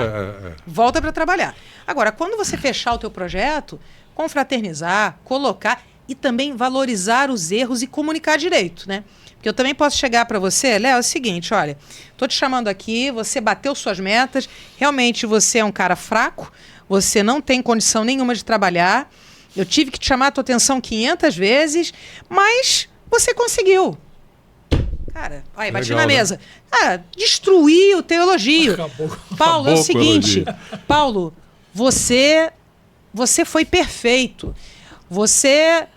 Volta para trabalhar. Agora, quando você fechar o teu projeto, confraternizar, colocar e também valorizar os erros e comunicar direito, né? Porque eu também posso chegar para você, Léo, é o seguinte, olha, estou te chamando aqui, você bateu suas metas, realmente você é um cara fraco, você não tem condição nenhuma de trabalhar, eu tive que te chamar a tua atenção 500 vezes, mas você conseguiu. Cara, aí, bati na mesa. Né? Ah, destruí o teu elogio. Paulo, é o seguinte, Paulo, você foi perfeito. Você,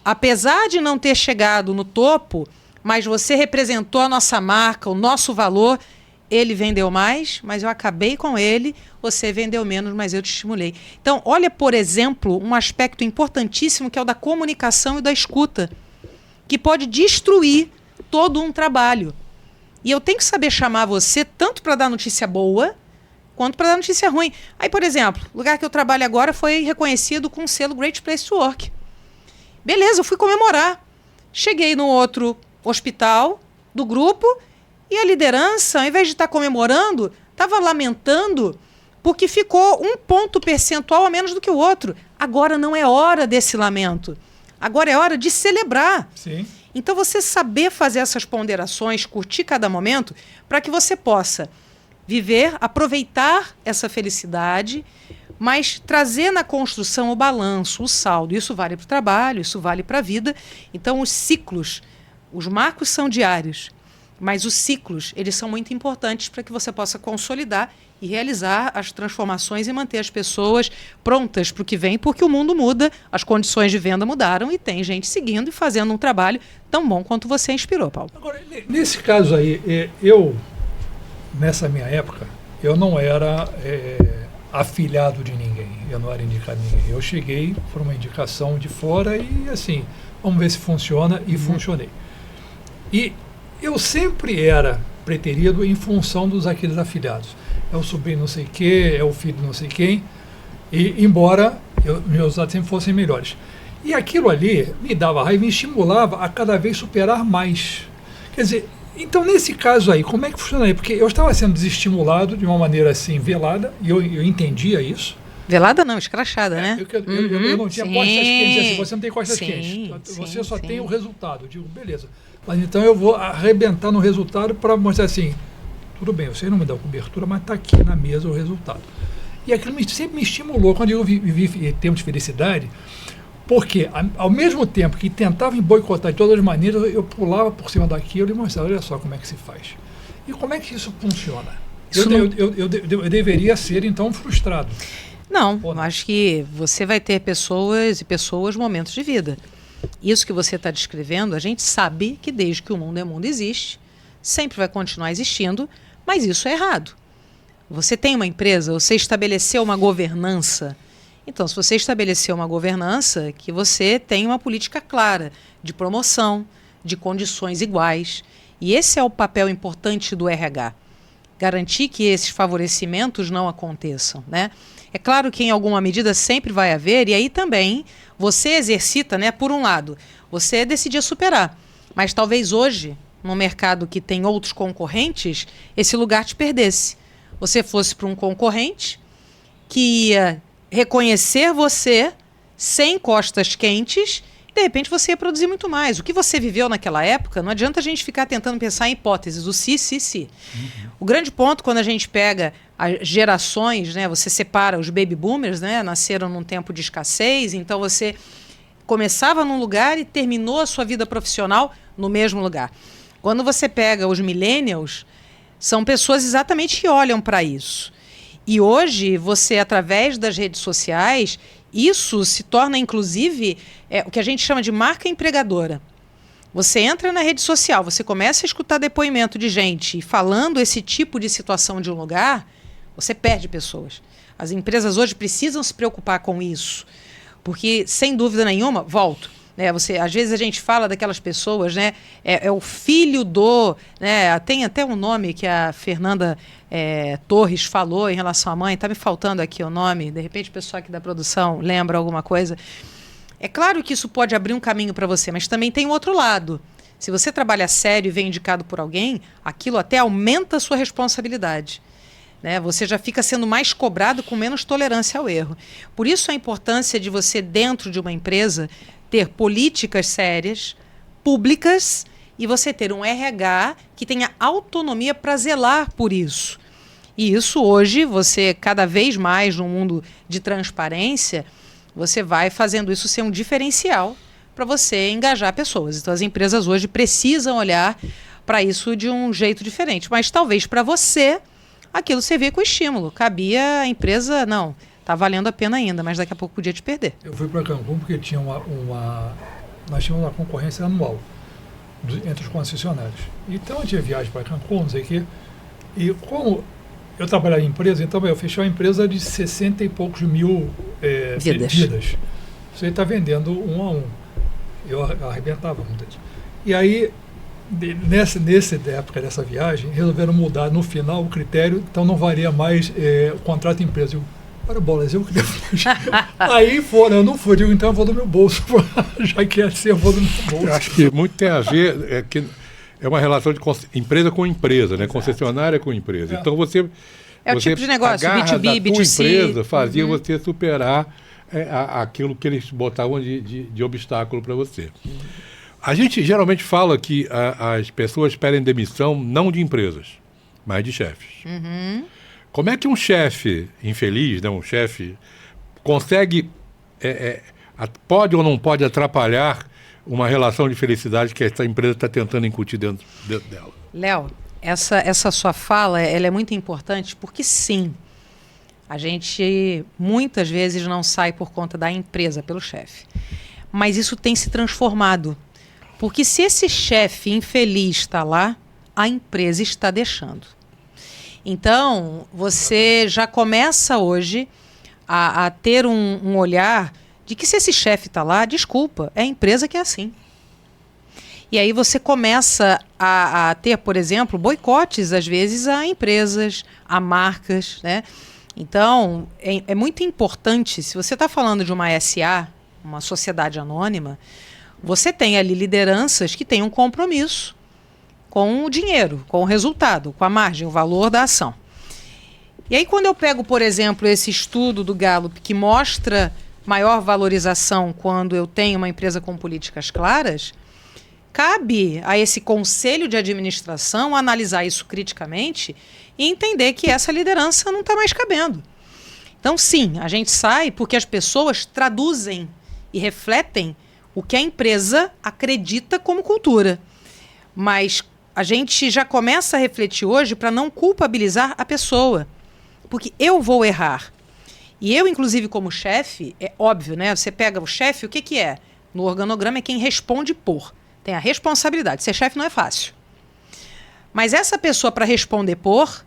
apesar de não ter chegado no topo, mas você representou a nossa marca, o nosso valor. Ele vendeu mais, mas eu acabei com ele. Você vendeu menos, mas eu te estimulei. Então, olha, por exemplo, um aspecto importantíssimo que é o da comunicação e da escuta, que pode destruir todo um trabalho. E eu tenho que saber chamar você tanto para dar notícia boa, quanto para dar notícia ruim. Aí, por exemplo, o lugar que eu trabalho agora foi reconhecido com o selo Great Place to Work. Beleza, eu fui comemorar. Cheguei no outro hospital do grupo e a liderança, ao invés de estar comemorando, estava lamentando porque ficou 1 ponto percentual a menos do que o outro. Agora não é hora desse lamento. Agora é hora de celebrar. Sim. Então você saber fazer essas ponderações, curtir cada momento, para que você possa viver, aproveitar essa felicidade, mas trazer na construção o balanço, o saldo. Isso vale para o trabalho, isso vale para a vida. Então os ciclos, os marcos são diários, mas os ciclos, eles são muito importantes para que você possa consolidar e realizar as transformações e manter as pessoas prontas para o que vem, porque o mundo muda, as condições de venda mudaram e tem gente seguindo e fazendo um trabalho tão bom quanto você inspirou, Paulo. Agora, nesse caso aí, eu, nessa minha época, eu não era afilhado de ninguém, eu não era indicado de ninguém. Eu cheguei por uma indicação de fora e assim, vamos ver se funciona, e funcionei. E eu sempre era preterido em função dos aqueles afiliados. É o sobrinho não sei o quê, é o filho não sei quem, e embora meus resultados sempre fossem melhores. E aquilo ali me dava raiva, me estimulava a cada vez superar mais. Quer dizer, então nesse caso aí, como é que funcionaria? Porque eu estava sendo desestimulado de uma maneira assim, velada, e eu entendia isso. Velada não, escrachada, né? Eu não tinha costas quentes, assim, você não tem costas quentes, você só tem o resultado. Eu digo, beleza, mas então eu vou arrebentar no resultado para mostrar assim, tudo bem, você não me dá cobertura, mas está aqui na mesa o resultado. E aquilo sempre me estimulou, quando eu vivi tempos de felicidade, porque ao mesmo tempo que tentava me boicotar de todas as maneiras, eu pulava por cima daquilo e mostrava, olha só como é que se faz. E como é que isso funciona? Eu deveria ser, então, frustrado. Não, eu acho que você vai ter pessoas e pessoas, momentos de vida. Isso que você está descrevendo, a gente sabe que desde que o mundo é mundo existe, sempre vai continuar existindo, mas isso é errado. Você tem uma empresa, você estabeleceu uma governança. Então, se você estabeleceu uma governança, que você tem uma política clara de promoção, de condições iguais. E esse é o papel importante do RH. Garantir que esses favorecimentos não aconteçam, né? É claro que em alguma medida sempre vai haver, e aí também você exercita, né? Por um lado, você decidia superar. Mas talvez hoje, num mercado que tem outros concorrentes, esse lugar te perdesse. Você fosse para um concorrente que ia reconhecer você sem costas quentes, e de repente você ia produzir muito mais. O que você viveu naquela época, não adianta a gente ficar tentando pensar em hipóteses, o se. O grande ponto, quando a gente pega as gerações, né, você separa os baby boomers, né, nasceram num tempo de escassez, então você começava num lugar e terminou a sua vida profissional no mesmo lugar. Quando você pega os millennials, são pessoas exatamente que olham para isso. E hoje, você, através das redes sociais, isso se torna, inclusive, o que a gente chama de marca empregadora. Você entra na rede social, você começa a escutar depoimento de gente falando esse tipo de situação de um lugar, você perde pessoas. As empresas hoje precisam se preocupar com isso, porque, sem dúvida nenhuma, volto, né, às vezes a gente fala daquelas pessoas, né, é o filho do... Né, tem até um nome que a Fernanda Torres falou em relação à mãe, está me faltando aqui o nome, de repente o pessoal aqui da produção lembra alguma coisa. É claro que isso pode abrir um caminho para você, mas também tem um outro lado. Se você trabalha sério e vem indicado por alguém, aquilo até aumenta a sua responsabilidade. Né? Você já fica sendo mais cobrado com menos tolerância ao erro. Por isso a importância de você, dentro de uma empresa, ter políticas sérias, públicas, e você ter um RH que tenha autonomia para zelar por isso. E isso hoje, você cada vez mais no mundo de transparência, você vai fazendo isso ser um diferencial para você engajar pessoas. Então as empresas hoje precisam olhar para isso de um jeito diferente. Mas talvez para você aquilo servir com estímulo. Cabia a empresa, não, está valendo a pena ainda, mas daqui a pouco podia te perder. Eu fui para Cancún porque tinha nós tínhamos uma concorrência anual entre os concessionários. Então eu tinha viagem para Cancún, não sei o quê. E como eu trabalhava em empresa, então eu fechei uma empresa de 60 e poucos mil vidas. Você está vendendo um a um. Eu arrebentava muito isso. E aí, nessa época dessa viagem, resolveram mudar no final o critério, então não valia mais o contrato de empresa. Para bolas, eu que devo. Aí foram, eu não fui, digo, então eu vou do meu bolso, já que é assim, eu vou do meu bolso. Eu acho que muito tem a ver, que é uma relação de empresa com empresa, né? Concessionária com empresa. Então você o tipo de negócio, a garra B2B, da tua B2C. empresa fazia você superar aquilo que eles botavam de obstáculo para você. A gente geralmente fala que as pessoas pedem demissão não de empresas, mas de chefes. Como é que um chefe infeliz, né, um chefe, consegue, pode ou não pode atrapalhar uma relação de felicidade que essa empresa está tentando incutir dentro dela? Léo, essa sua fala ela é muito importante porque, sim, a gente muitas vezes não sai por conta da empresa, pelo chefe. Mas isso tem se transformado. Porque se esse chefe infeliz está lá, a empresa está deixando. Então, você já começa hoje a ter um olhar de que se esse chefe está lá, desculpa, é a empresa que é assim. E aí você começa a ter, por exemplo, boicotes, às vezes, a empresas, a marcas, né? Então, é muito importante, se você está falando de uma SA, uma sociedade anônima, você tem ali lideranças que têm um compromisso com o dinheiro, com o resultado, com a margem, o valor da ação. E aí quando eu pego, por exemplo, esse estudo do Gallup que mostra maior valorização quando eu tenho uma empresa com políticas claras, cabe a esse conselho de administração analisar isso criticamente e entender que essa liderança não está mais cabendo. Então, sim, a gente sai porque as pessoas traduzem e refletem o que a empresa acredita como cultura. Mas a gente já começa a refletir hoje para não culpabilizar a pessoa. Porque eu vou errar. E eu, inclusive, como chefe, é óbvio, né? Você pega o chefe, o que é? No organograma é quem responde por. Tem a responsabilidade. Ser chefe não é fácil. Mas essa pessoa, para responder por,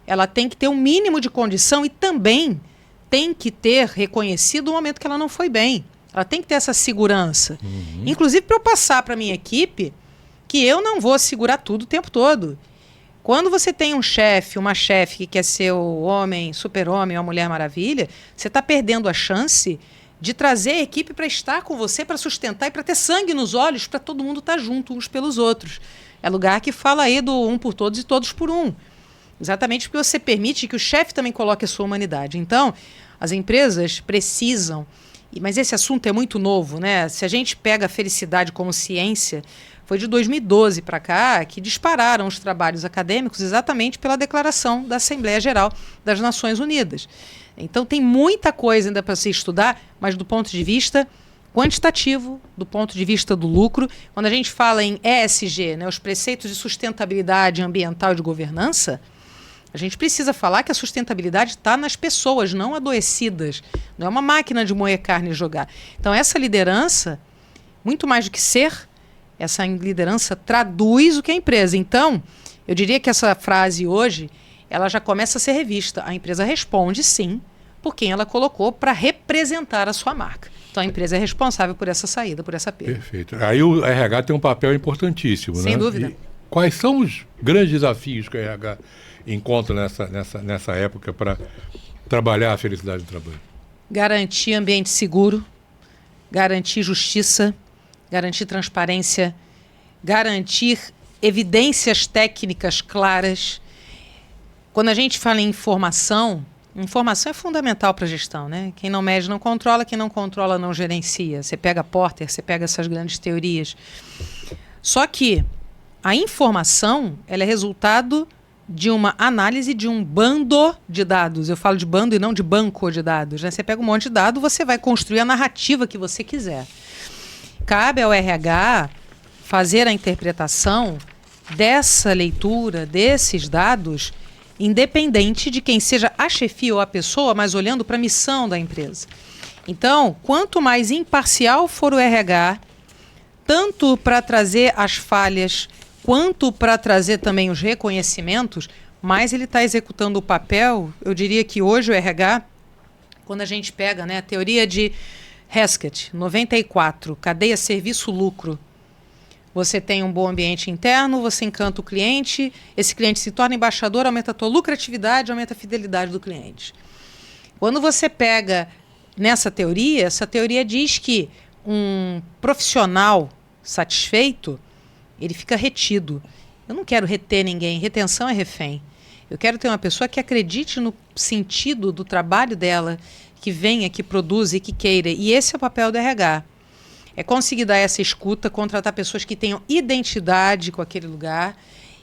ela tem que ter um mínimo de condição e também tem que ter reconhecido o momento que ela não foi bem. Ela tem que ter essa segurança. Inclusive para eu passar para a minha equipe que eu não vou segurar tudo o tempo todo. Quando você tem um chefe, uma chefe que quer ser o homem, super-homem, ou a mulher maravilha, você está perdendo a chance de trazer a equipe para estar com você, para sustentar e para ter sangue nos olhos, para todo mundo estar junto uns pelos outros. É lugar que fala aí do um por todos e todos por um. Exatamente porque você permite que o chefe também coloque a sua humanidade. Então, as empresas precisam, mas esse assunto é muito novo, né? Se a gente pega a felicidade como ciência, foi de 2012 para cá que dispararam os trabalhos acadêmicos exatamente pela declaração da Assembleia Geral das Nações Unidas. Então tem muita coisa ainda para se estudar, mas do ponto de vista quantitativo, do ponto de vista do lucro, quando a gente fala em ESG, né, os preceitos de sustentabilidade ambiental e de governança, a gente precisa falar que a sustentabilidade está nas pessoas, não adoecidas. Não é uma máquina de moer carne e jogar. Então essa liderança, muito mais do que ser, Essa liderança traduz o que é a empresa. Então, eu diria que essa frase hoje, ela já começa a ser revista. A empresa responde, sim, por quem ela colocou para representar a sua marca. Então, a empresa é responsável por essa saída, por essa perda. Perfeito. Aí o RH tem um papel importantíssimo, né? Sem dúvida. E quais são os grandes desafios que o RH encontra nessa época para trabalhar a felicidade do trabalho? Garantir ambiente seguro, garantir justiça, garantir transparência, garantir evidências técnicas claras. Quando a gente fala em informação é fundamental para a gestão, né? Quem não mede não controla, quem não controla não gerencia. Você pega Porter, você pega essas grandes teorias. Só que a informação, ela é resultado de uma análise de um bando de dados. Eu falo de bando e não de banco de dados, né? Você pega um monte de dados, você vai construir a narrativa que você quiser. Cabe ao RH fazer a interpretação dessa leitura, desses dados, independente de quem seja a chefia ou a pessoa, mas olhando para a missão da empresa. Então, quanto mais imparcial for o RH, tanto para trazer as falhas, quanto para trazer também os reconhecimentos, mais ele está executando o papel. Eu diria que hoje o RH, quando a gente pega, né, a teoria de Hesketh, 94, cadeia serviço-lucro, você tem um bom ambiente interno, você encanta o cliente, esse cliente se torna embaixador, aumenta a tua lucratividade, aumenta a fidelidade do cliente. Quando você pega nessa teoria, essa teoria diz que um profissional satisfeito, ele fica retido. Eu não quero reter ninguém, retenção é refém. Eu quero ter uma pessoa que acredite no sentido do trabalho dela, que venha, que produza e que queira. E esse é o papel do RH. É conseguir dar essa escuta, contratar pessoas que tenham identidade com aquele lugar.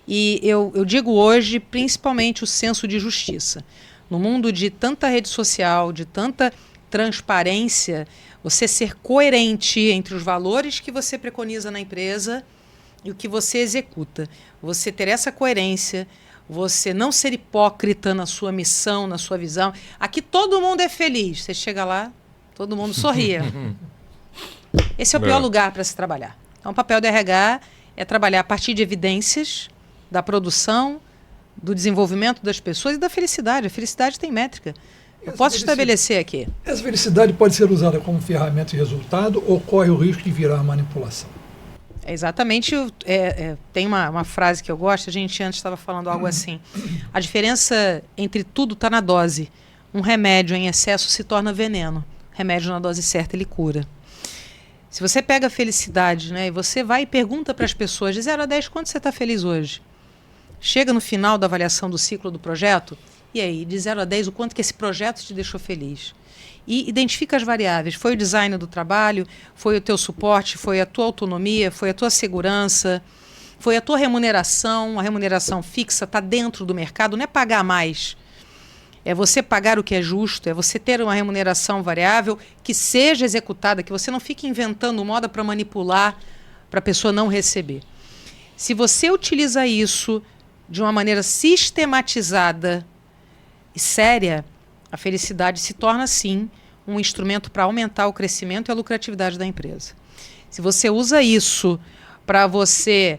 E eu digo hoje, principalmente, o senso de justiça. No mundo de tanta rede social, de tanta transparência, você ser coerente entre os valores que você preconiza na empresa e o que você executa. Você ter essa coerência, você não ser hipócrita na sua missão, na sua visão. Aqui todo mundo é feliz. Você chega lá, todo mundo sorria. Esse é o pior lugar para se trabalhar. Então, o papel do RH é trabalhar a partir de evidências da produção, do desenvolvimento das pessoas e da felicidade. A felicidade tem métrica. Eu posso estabelecer aqui. Essa felicidade pode ser usada como ferramenta de resultado ou corre o risco de virar manipulação? Exatamente. Tem uma frase que eu gosto, a gente antes estava falando algo assim. A diferença entre tudo está na dose. Um remédio em excesso se torna veneno. Remédio na dose certa, ele cura. Se você pega a felicidade, né, e você vai e pergunta para as pessoas, de 0 a 10, quanto você está feliz hoje? Chega no final da avaliação do ciclo do projeto, e aí, de 0 a 10, o quanto que esse projeto te deixou feliz? E identifica as variáveis. Foi o design do trabalho, foi o teu suporte, foi a tua autonomia, foi a tua segurança, foi a tua remuneração. A remuneração fixa está dentro do mercado, não é pagar mais. É você pagar o que é justo, é você ter uma remuneração variável que seja executada, que você não fique inventando moda para manipular, para a pessoa não receber. Se você utiliza isso de uma maneira sistematizada e séria, a felicidade se torna, sim, um instrumento para aumentar o crescimento e a lucratividade da empresa. Se você usa isso para você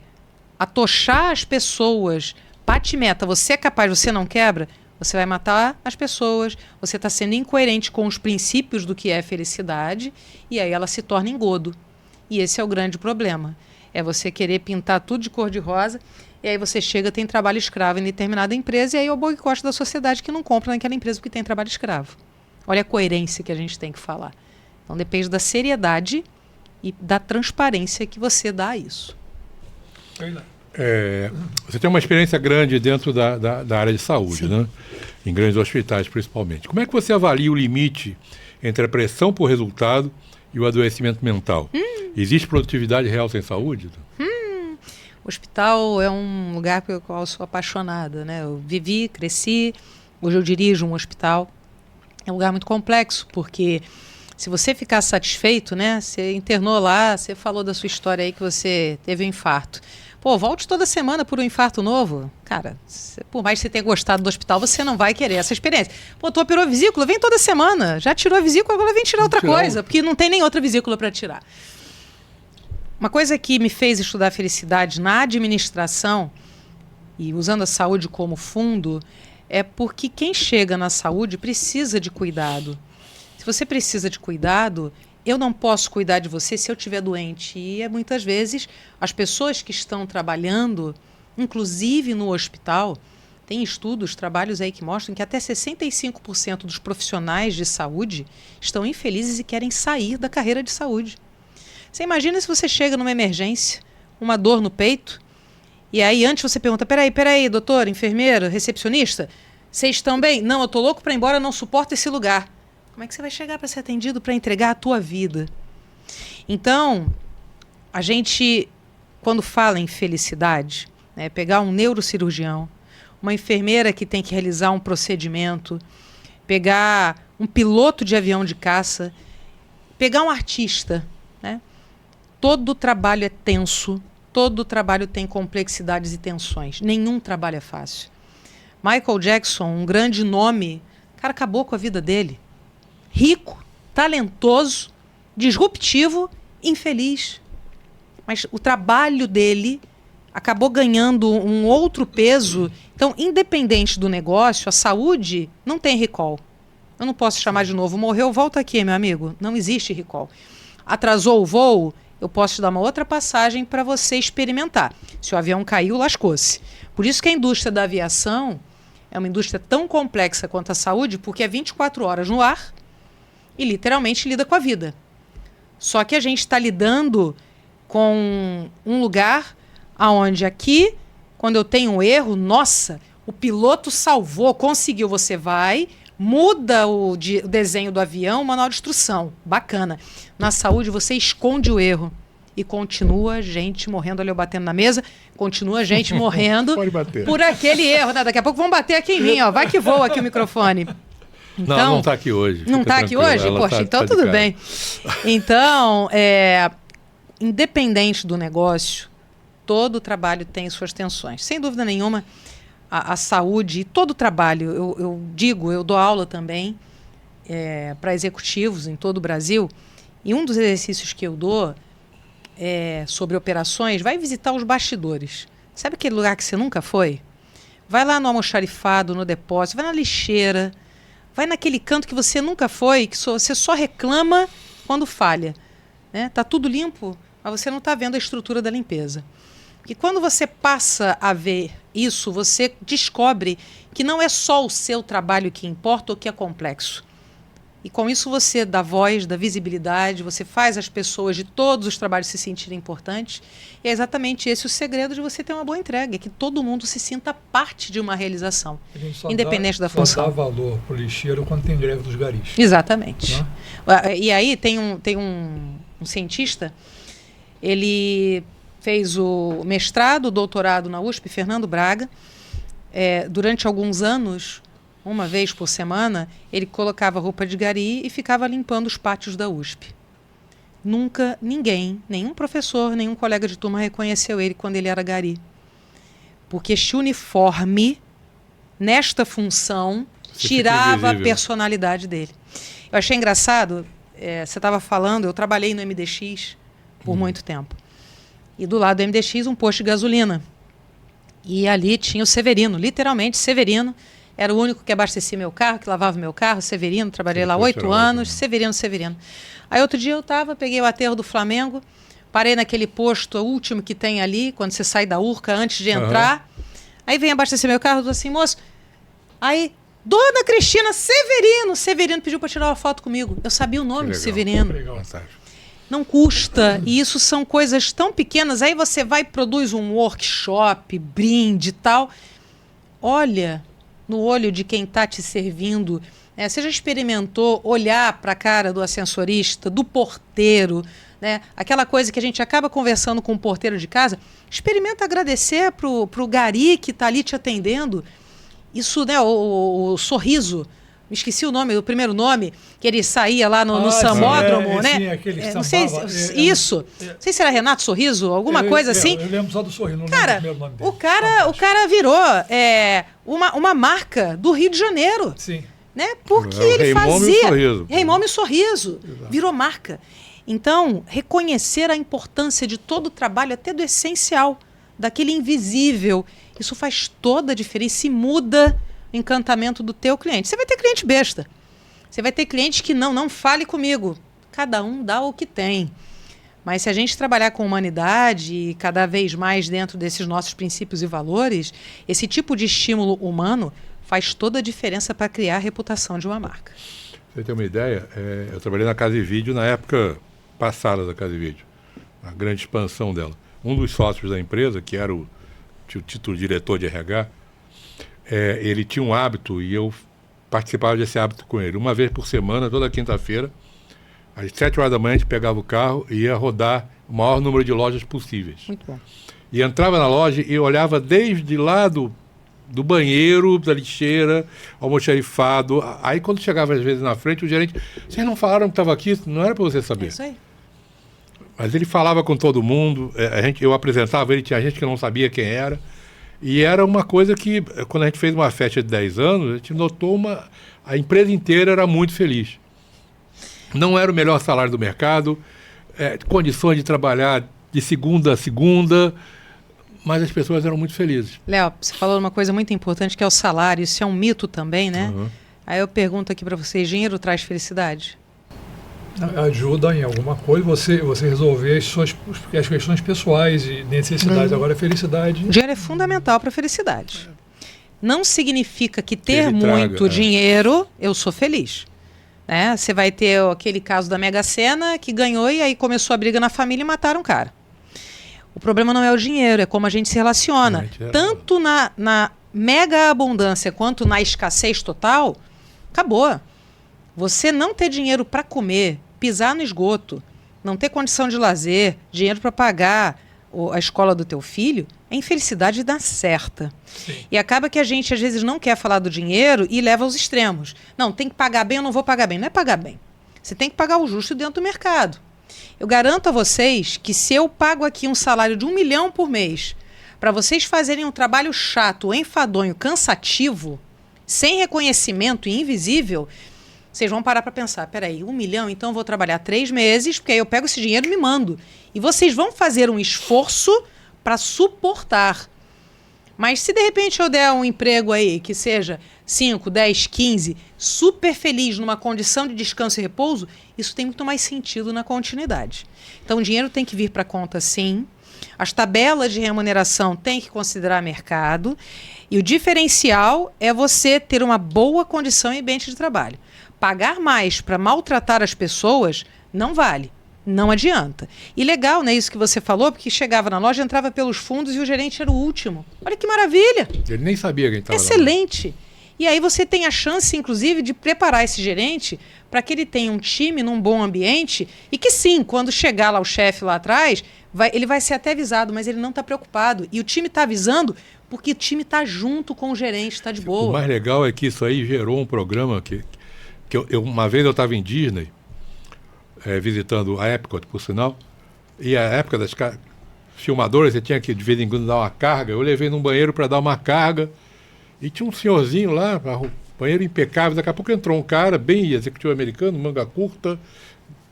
atochar as pessoas, bate-meta, você é capaz, você não quebra, você vai matar as pessoas, você está sendo incoerente com os princípios do que é felicidade, e aí ela se torna engodo. E esse é o grande problema. É você querer pintar tudo de cor-de-rosa, e aí você chega, tem trabalho escravo em determinada empresa, e aí é o boicote da sociedade que não compra naquela empresa porque tem trabalho escravo. Olha a coerência que a gente tem que falar. Então depende da seriedade e da transparência que você dá a isso. Você tem uma experiência grande dentro da área de saúde, né? Em grandes hospitais principalmente. Como é que você avalia o limite entre a pressão por resultado e o adoecimento mental? Existe produtividade real sem saúde? O hospital é um lugar pelo qual eu sou apaixonada, né? Eu vivi, cresci, hoje eu dirijo um hospital. É um lugar muito complexo, porque se você ficar satisfeito, né? Você internou lá, você falou da sua história aí que você teve um infarto. Pô, volte toda semana por um infarto novo. Cara, por mais que você tenha gostado do hospital, você não vai querer essa experiência. Pô, tu operou a vesícula? Vem toda semana. Já tirou a vesícula, agora vem tirar outra coisa, porque não tem nem outra vesícula para tirar. Uma coisa que me fez estudar felicidade na administração, e usando a saúde como fundo, é porque quem chega na saúde precisa de cuidado. Se você precisa de cuidado, eu não posso cuidar de você se eu estiver doente. E muitas vezes as pessoas que estão trabalhando, inclusive no hospital, tem estudos, trabalhos aí que mostram que até 65% dos profissionais de saúde estão infelizes e querem sair da carreira de saúde. Você imagina se você chega numa emergência, uma dor no peito, e aí antes você pergunta, peraí, doutor, enfermeiro, recepcionista, vocês estão bem? Não, eu tô louco para ir embora, não suporto esse lugar. Como é que você vai chegar para ser atendido, para entregar a tua vida? Então, a gente, quando fala em felicidade, né, pegar um neurocirurgião, uma enfermeira que tem que realizar um procedimento, pegar um piloto de avião de caça, pegar um artista, né? Todo trabalho é tenso, todo trabalho tem complexidades e tensões. Nenhum trabalho é fácil. Michael Jackson, um grande nome, o cara acabou com a vida dele. Rico, talentoso, disruptivo, infeliz. Mas o trabalho dele acabou ganhando um outro peso. Então, independente do negócio, a saúde não tem recall. Eu não posso chamar de novo, morreu, volta aqui, meu amigo. Não existe recall. Atrasou o voo, eu posso te dar uma outra passagem para você experimentar. Se o avião caiu, lascou-se. Por isso que a indústria da aviação é uma indústria tão complexa quanto a saúde, porque é 24 horas no ar e literalmente lida com a vida. Só que a gente está lidando com um lugar onde aqui, quando eu tenho um erro, nossa, o piloto salvou, conseguiu, você vai, muda o desenho do avião, manual de instrução, bacana. Na saúde você esconde o erro e continua gente morrendo, ali eu batendo na mesa, continua gente morrendo por aquele erro. Daqui a pouco vão bater aqui em mim, ó, vai que voa aqui o microfone. Então, não está aqui hoje. Não está aqui hoje? Poxa, então tudo bem. Então, independente do negócio, todo trabalho tem suas tensões. Sem dúvida nenhuma, a saúde e todo trabalho, eu dou aula também para executivos em todo o Brasil, e um dos exercícios que eu dou sobre operações, vai visitar os bastidores. Sabe aquele lugar que você nunca foi? Vai lá no almoxarifado, no depósito, vai na lixeira, vai naquele canto que você nunca foi, que você só reclama quando falha. Tá tudo limpo, mas você não está vendo a estrutura da limpeza. E quando você passa a ver isso, você descobre que não é só o seu trabalho que importa ou que é complexo. E com isso você dá voz, dá visibilidade, você faz as pessoas de todos os trabalhos se sentirem importantes. E é exatamente esse o segredo de você ter uma boa entrega, é que todo mundo se sinta parte de uma realização, independente da função. Só dá valor para o lixeiro quando tem greve dos garis. Exatamente. E aí tem um cientista, ele fez o mestrado, o doutorado na USP, Fernando Braga. Durante alguns anos, uma vez por semana, ele colocava roupa de gari e ficava limpando os pátios da USP. Nunca ninguém, nenhum professor, nenhum colega de turma reconheceu ele quando ele era gari. Porque este uniforme, nesta função, tirava a personalidade dele. Eu achei engraçado, você estava falando, eu trabalhei no MDX por muito tempo. E do lado do MDX, um posto de gasolina. E ali tinha o Severino, literalmente Severino. Era o único que abastecia meu carro, que lavava meu carro, Severino. Trabalhei lá 8 anos, Severino. Aí outro dia eu peguei o aterro do Flamengo, parei naquele posto, o último que tem ali, quando você sai da Urca, antes de entrar. Aí vem abastecer meu carro, eu assim, moço, aí, Dona Cristina Severino. Severino pediu para tirar uma foto comigo. Eu sabia o nome do Severino. Legal. Não custa, e isso são coisas tão pequenas. Aí você vai e produz um workshop, brinde e tal. Olha no olho de quem está te servindo. Você já experimentou olhar para a cara do ascensorista, do porteiro, né? Aquela coisa que a gente acaba conversando com o porteiro de casa. Experimenta agradecer pro gari que está ali te atendendo. Isso, né? O sorriso. Me esqueci o primeiro nome, que ele saía lá no Sambódromo, né? Sim, aquele não sei, isso. Não sei se era Renato Sorriso, alguma coisa assim. Eu lembro só do Sorriso, não cara, lembro o primeiro nome dele. O cara virou uma marca do Rio de Janeiro. Sim. Né? Porque ele fazia... Sorriso. Reimome e Sorriso. Exato. Virou marca. Então, reconhecer a importância de todo o trabalho, até do essencial, daquele invisível, isso faz toda a diferença e muda o encantamento do teu cliente. Você vai ter cliente besta. Você vai ter cliente que não fale comigo. Cada um dá o que tem. Mas se a gente trabalhar com humanidade e cada vez mais dentro desses nossos princípios e valores, esse tipo de estímulo humano faz toda a diferença para criar a reputação de uma marca. Você tem uma ideia? Eu trabalhei na Casa e Vídeo na época passada da Casa e Vídeo, a grande expansão dela. Um dos sócios da empresa, que era o título de diretor de RH, ele tinha um hábito, e eu participava desse hábito com ele. Uma vez por semana, toda quinta-feira, às 7 horas da manhã, a gente pegava o carro e ia rodar o maior número de lojas possíveis. Muito bom. E entrava na loja e olhava desde lá do banheiro, da lixeira, almoxarifado. Aí, quando chegava às vezes na frente, o gerente, vocês não falaram que estava aqui? Não era para você saber. É isso aí. Mas ele falava com todo mundo, eu apresentava ele, tinha gente que não sabia quem era. E era uma coisa que, quando a gente fez uma festa de 10 anos, a gente notou a empresa inteira era muito feliz. Não era o melhor salário do mercado, condições de trabalhar de segunda a segunda, mas as pessoas eram muito felizes. Léo, você falou uma coisa muito importante que é o salário, isso é um mito também, né? Uhum. Aí eu pergunto aqui para vocês, dinheiro traz felicidade? Ajuda em alguma coisa você resolver as questões pessoais e necessidades. Agora, a felicidade... Dinheiro é fundamental para a felicidade. Não significa que ter Ele muito traga, dinheiro, eu sou feliz. Né? Você vai ter aquele caso da Mega Sena que ganhou e aí começou a briga na família e mataram o cara. O problema não é o dinheiro, é como a gente se relaciona. Tanto na mega abundância quanto na escassez total, acabou. Você não ter dinheiro para comer, pisar no esgoto, não ter condição de lazer, dinheiro para pagar a escola do teu filho, é infelicidade da certa. Sim. E acaba que a gente, às vezes, não quer falar do dinheiro e leva aos extremos. Não, tem que pagar bem, eu não vou pagar bem. Não é pagar bem. Você tem que pagar o justo dentro do mercado. Eu garanto a vocês que se eu pago aqui um salário de 1 milhão por mês para vocês fazerem um trabalho chato, enfadonho, cansativo, sem reconhecimento e invisível, vocês vão parar para pensar, peraí, 1 milhão, então eu vou trabalhar 3 meses, porque aí eu pego esse dinheiro e me mando. E vocês vão fazer um esforço para suportar. Mas se de repente eu der um emprego aí que seja 5, 10, 15, super feliz numa condição de descanso e repouso, isso tem muito mais sentido na continuidade. Então o dinheiro tem que vir para a conta sim, as tabelas de remuneração têm que considerar mercado e o diferencial é você ter uma boa condição e ambiente de trabalho. Pagar mais para maltratar as pessoas não vale. Não adianta. E legal, né, isso que você falou, porque chegava na loja, entrava pelos fundos e o gerente era o último. Olha que maravilha. Ele nem sabia quem estava lá. Excelente. E aí você tem a chance, inclusive, de preparar esse gerente para que ele tenha um time num bom ambiente e que sim, quando chegar lá o chefe lá atrás, ele vai ser até avisado, mas ele não está preocupado. E o time está avisando porque o time está junto com o gerente, está de boa. O mais legal é que isso aí gerou um programa que uma vez eu estava em Disney, visitando a Epcot, por sinal, e a época das filmadoras, você tinha que de vez em quando dar uma carga. Eu levei num banheiro para dar uma carga e tinha um senhorzinho lá, banheiro impecável. Daqui a pouco entrou um cara bem executivo americano, manga curta,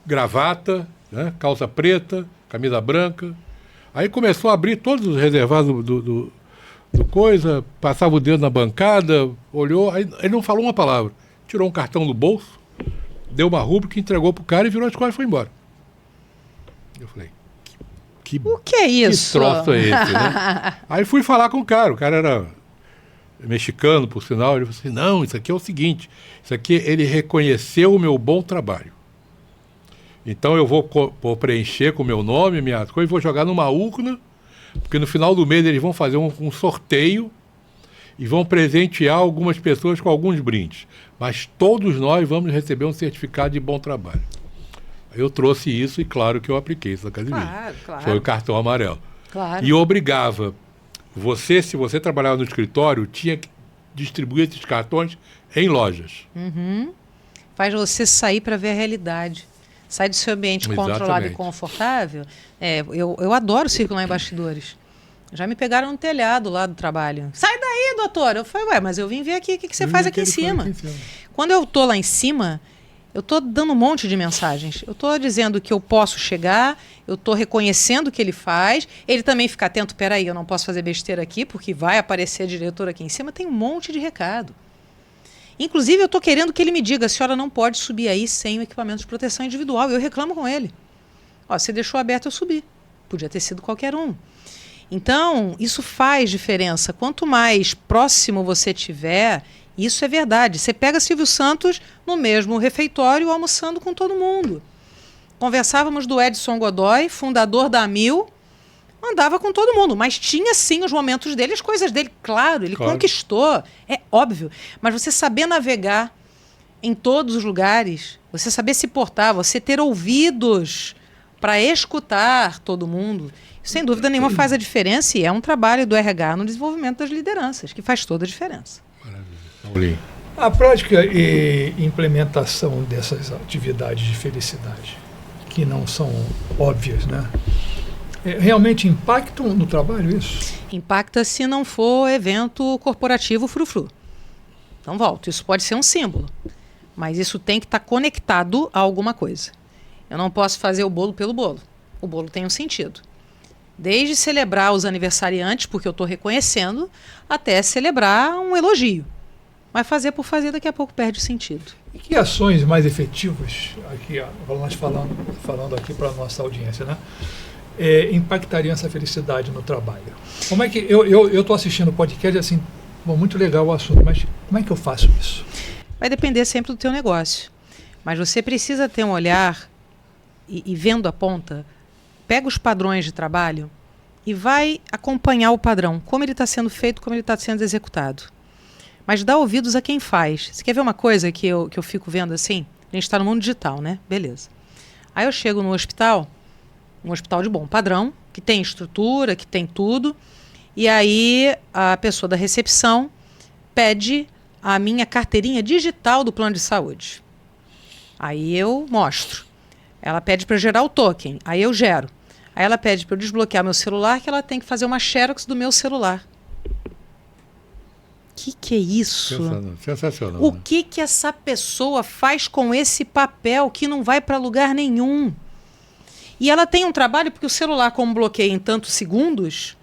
gravata, né, calça preta, camisa branca. Aí começou a abrir todos os reservados do coisa, passava o dedo na bancada, olhou, aí ele não falou uma palavra. Tirou um cartão do bolso, deu uma rúbrica, entregou pro cara e virou as costas e foi embora. Eu falei, o que é isso? Que troço é esse, né? Aí fui falar com o cara era mexicano, por sinal. Ele falou assim, não, isso aqui é o seguinte, isso aqui ele reconheceu o meu bom trabalho. Então eu vou preencher com o meu nome, minha coisa, e vou jogar numa urna, porque no final do mês eles vão fazer um sorteio e vão presentear algumas pessoas com alguns brindes. Mas todos nós vamos receber um certificado de bom trabalho. Eu trouxe isso e claro que eu apliquei isso na Casa e Vídeo. Claro. Foi o cartão amarelo. Claro. E obrigava se você trabalhava no escritório, tinha que distribuir esses cartões em lojas. Uhum. Faz você sair para ver a realidade. Sai do seu ambiente controlado e confortável. Eu adoro circular em bastidores. Já me pegaram no telhado lá do trabalho. Sai daí, doutor! Eu falei, mas eu vim ver aqui o que você faz aqui em cima. Quando eu tô lá em cima, Eu estou dando um monte de mensagens. Eu estou dizendo que eu posso chegar, eu estou reconhecendo o que ele faz. Ele também fica atento, peraí, eu não posso fazer besteira aqui, porque vai aparecer a diretora aqui em cima. Tem um monte de recado. Inclusive, eu estou querendo que ele me diga, a senhora não pode subir aí sem o equipamento de proteção individual. Eu reclamo com ele. Ó, você deixou aberto, eu subi. Podia ter sido qualquer um. Então, isso faz diferença. Quanto mais próximo você tiver, isso é verdade. Você pega Silvio Santos no mesmo refeitório, almoçando com todo mundo. Conversávamos do Edson Godoy, fundador da Amil, andava com todo mundo, mas tinha sim os momentos dele, as coisas dele. Claro, ele conquistou, é óbvio. Mas você saber navegar em todos os lugares, você saber se portar, você ter ouvidos para escutar todo mundo, sem dúvida nenhuma faz a diferença, e é um trabalho do RH no desenvolvimento das lideranças, que faz toda a diferença. Maravilha. A prática e implementação dessas atividades de felicidade, que não são óbvias, né? Realmente impactam no trabalho isso? Impacta se não for evento corporativo frufru. Então volto, isso pode ser um símbolo, mas isso tem que estar conectado a alguma coisa. Eu não posso fazer o bolo pelo bolo. O bolo tem um sentido. Desde celebrar os aniversariantes, porque eu estou reconhecendo, até celebrar um elogio. Mas fazer por fazer, daqui a pouco perde o sentido. E que ações mais efetivas, aqui, nós falando aqui para a nossa audiência, né? Impactariam essa felicidade no trabalho? Como é que eu estou assistindo o podcast assim, bom, muito legal o assunto, mas como é que eu faço isso? Vai depender sempre do teu negócio. Mas você precisa ter um olhar e vendo a ponta, pega os padrões de trabalho e vai acompanhar o padrão, como ele está sendo feito, como ele está sendo executado. Mas dá ouvidos a quem faz. Você quer ver uma coisa que eu fico vendo assim? A gente está no mundo digital, né? Beleza. Aí eu chego no hospital, um hospital de bom padrão, que tem estrutura, que tem tudo, e aí a pessoa da recepção pede a minha carteirinha digital do plano de saúde. Aí eu mostro. Ela pede para gerar o token, aí eu gero. Aí ela pede para eu desbloquear meu celular, que ela tem que fazer uma xerox do meu celular. Que é isso? Sensacional. O que essa pessoa faz com esse papel que não vai para lugar nenhum? E ela tem um trabalho, porque o celular, como bloqueia em tantos segundos,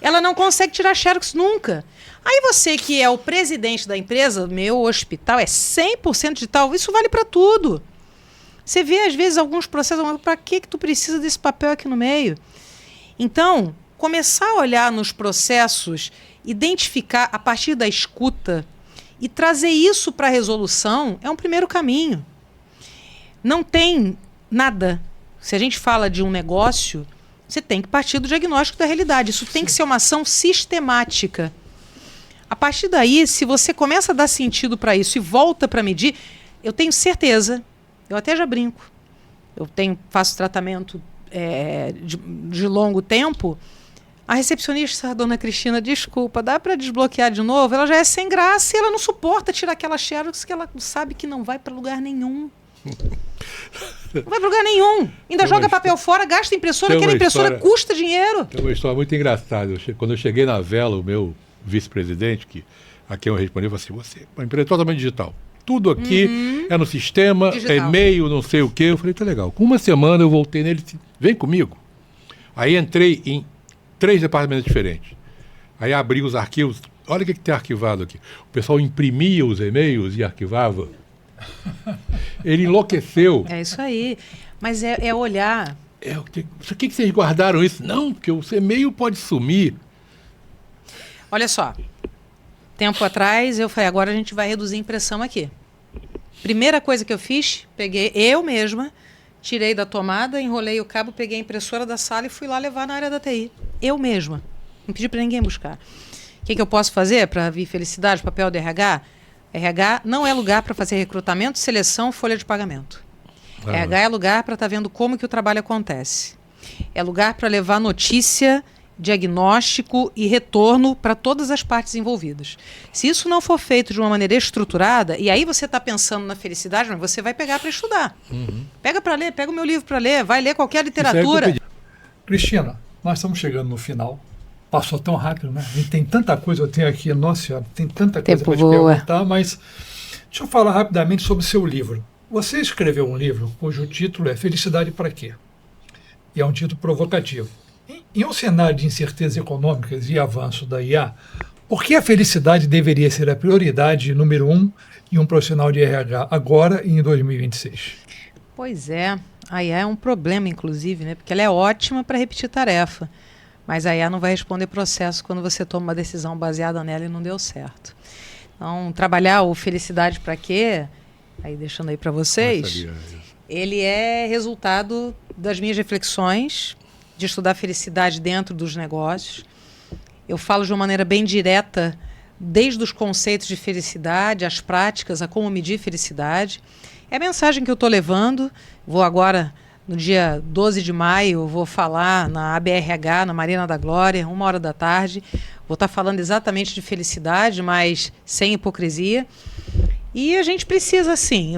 ela não consegue tirar xerox nunca. Aí você que é o presidente da empresa, meu hospital é 100% digital, isso vale para tudo. Você vê, às vezes, alguns processos, para que tu precisa desse papel aqui no meio? Então, começar a olhar nos processos, identificar a partir da escuta e trazer isso para a resolução é um primeiro caminho. Não tem nada. Se a gente fala de um negócio, você tem que partir do diagnóstico da realidade. Isso tem que ser uma ação sistemática. A partir daí, se você começa a dar sentido para isso e volta para medir, eu tenho certeza, eu até já brinco, faço tratamento de longo tempo, a recepcionista, a dona Cristina, desculpa, dá para desbloquear de novo? Ela já é sem graça e ela não suporta tirar aquela xerox que ela sabe que não vai para lugar nenhum. Não vai para lugar nenhum. Ainda joga papel fora, gasta impressora, aquela impressora custa dinheiro. Tem uma história muito engraçada. Quando eu cheguei na Vela, o meu vice-presidente, a quem eu respondi, falou assim, você é uma empresa totalmente digital. Tudo aqui é no sistema, digital. É e-mail, não sei o quê. Eu falei, tá legal. Com uma semana eu voltei nele e disse, vem comigo. Aí entrei em 3 departamentos diferentes. Aí abri os arquivos. Olha o que tem arquivado aqui. O pessoal imprimia os e-mails e arquivava. Ele enlouqueceu. É isso aí. Mas é olhar. Por que vocês guardaram isso? Não, porque o e-mail pode sumir. Olha só. Tempo atrás eu falei, agora a gente vai reduzir a impressão aqui. Primeira coisa que eu fiz, peguei eu mesma, tirei da tomada, enrolei o cabo, peguei a impressora da sala e fui lá levar na área da TI. Eu mesma. Não pedi para ninguém buscar. O que eu posso fazer para vir felicidade, papel de RH? RH não é lugar para fazer recrutamento, seleção, folha de pagamento. RH é lugar para estar vendo como que o trabalho acontece. É lugar para levar notícia, diagnóstico e retorno para todas as partes envolvidas. Se isso não for feito de uma maneira estruturada, e aí você está pensando na felicidade, mas você vai pegar para estudar. Pega para ler, pega o meu livro para ler, vai ler qualquer literatura. Cristina, nós estamos chegando no final. Passou tão rápido, né? A gente tem tanta coisa, eu tenho aqui, nossa senhora, tem tanta coisa para te perguntar, mas deixa eu falar rapidamente sobre o seu livro. Você escreveu um livro cujo título é Felicidade para quê? E é um título provocativo. Em um cenário de incertezas econômicas e avanço da IA, por que a felicidade deveria ser a prioridade número 1 em um profissional de RH agora e em 2026? Pois é, a IA é um problema, inclusive, né? Porque ela é ótima para repetir tarefa, mas a IA não vai responder processo quando você toma uma decisão baseada nela e não deu certo. Então, trabalhar o felicidade para quê? Aí deixando aí para vocês, ele é resultado das minhas reflexões de estudar felicidade dentro dos negócios. Eu falo de uma maneira bem direta, desde os conceitos de felicidade, as práticas, a como medir felicidade. É a mensagem que eu estou levando. Vou agora, no dia 12 de maio, vou falar na ABRH, na Marina da Glória, 1h da tarde. Vou estar falando exatamente de felicidade, mas sem hipocrisia. E a gente precisa, sim,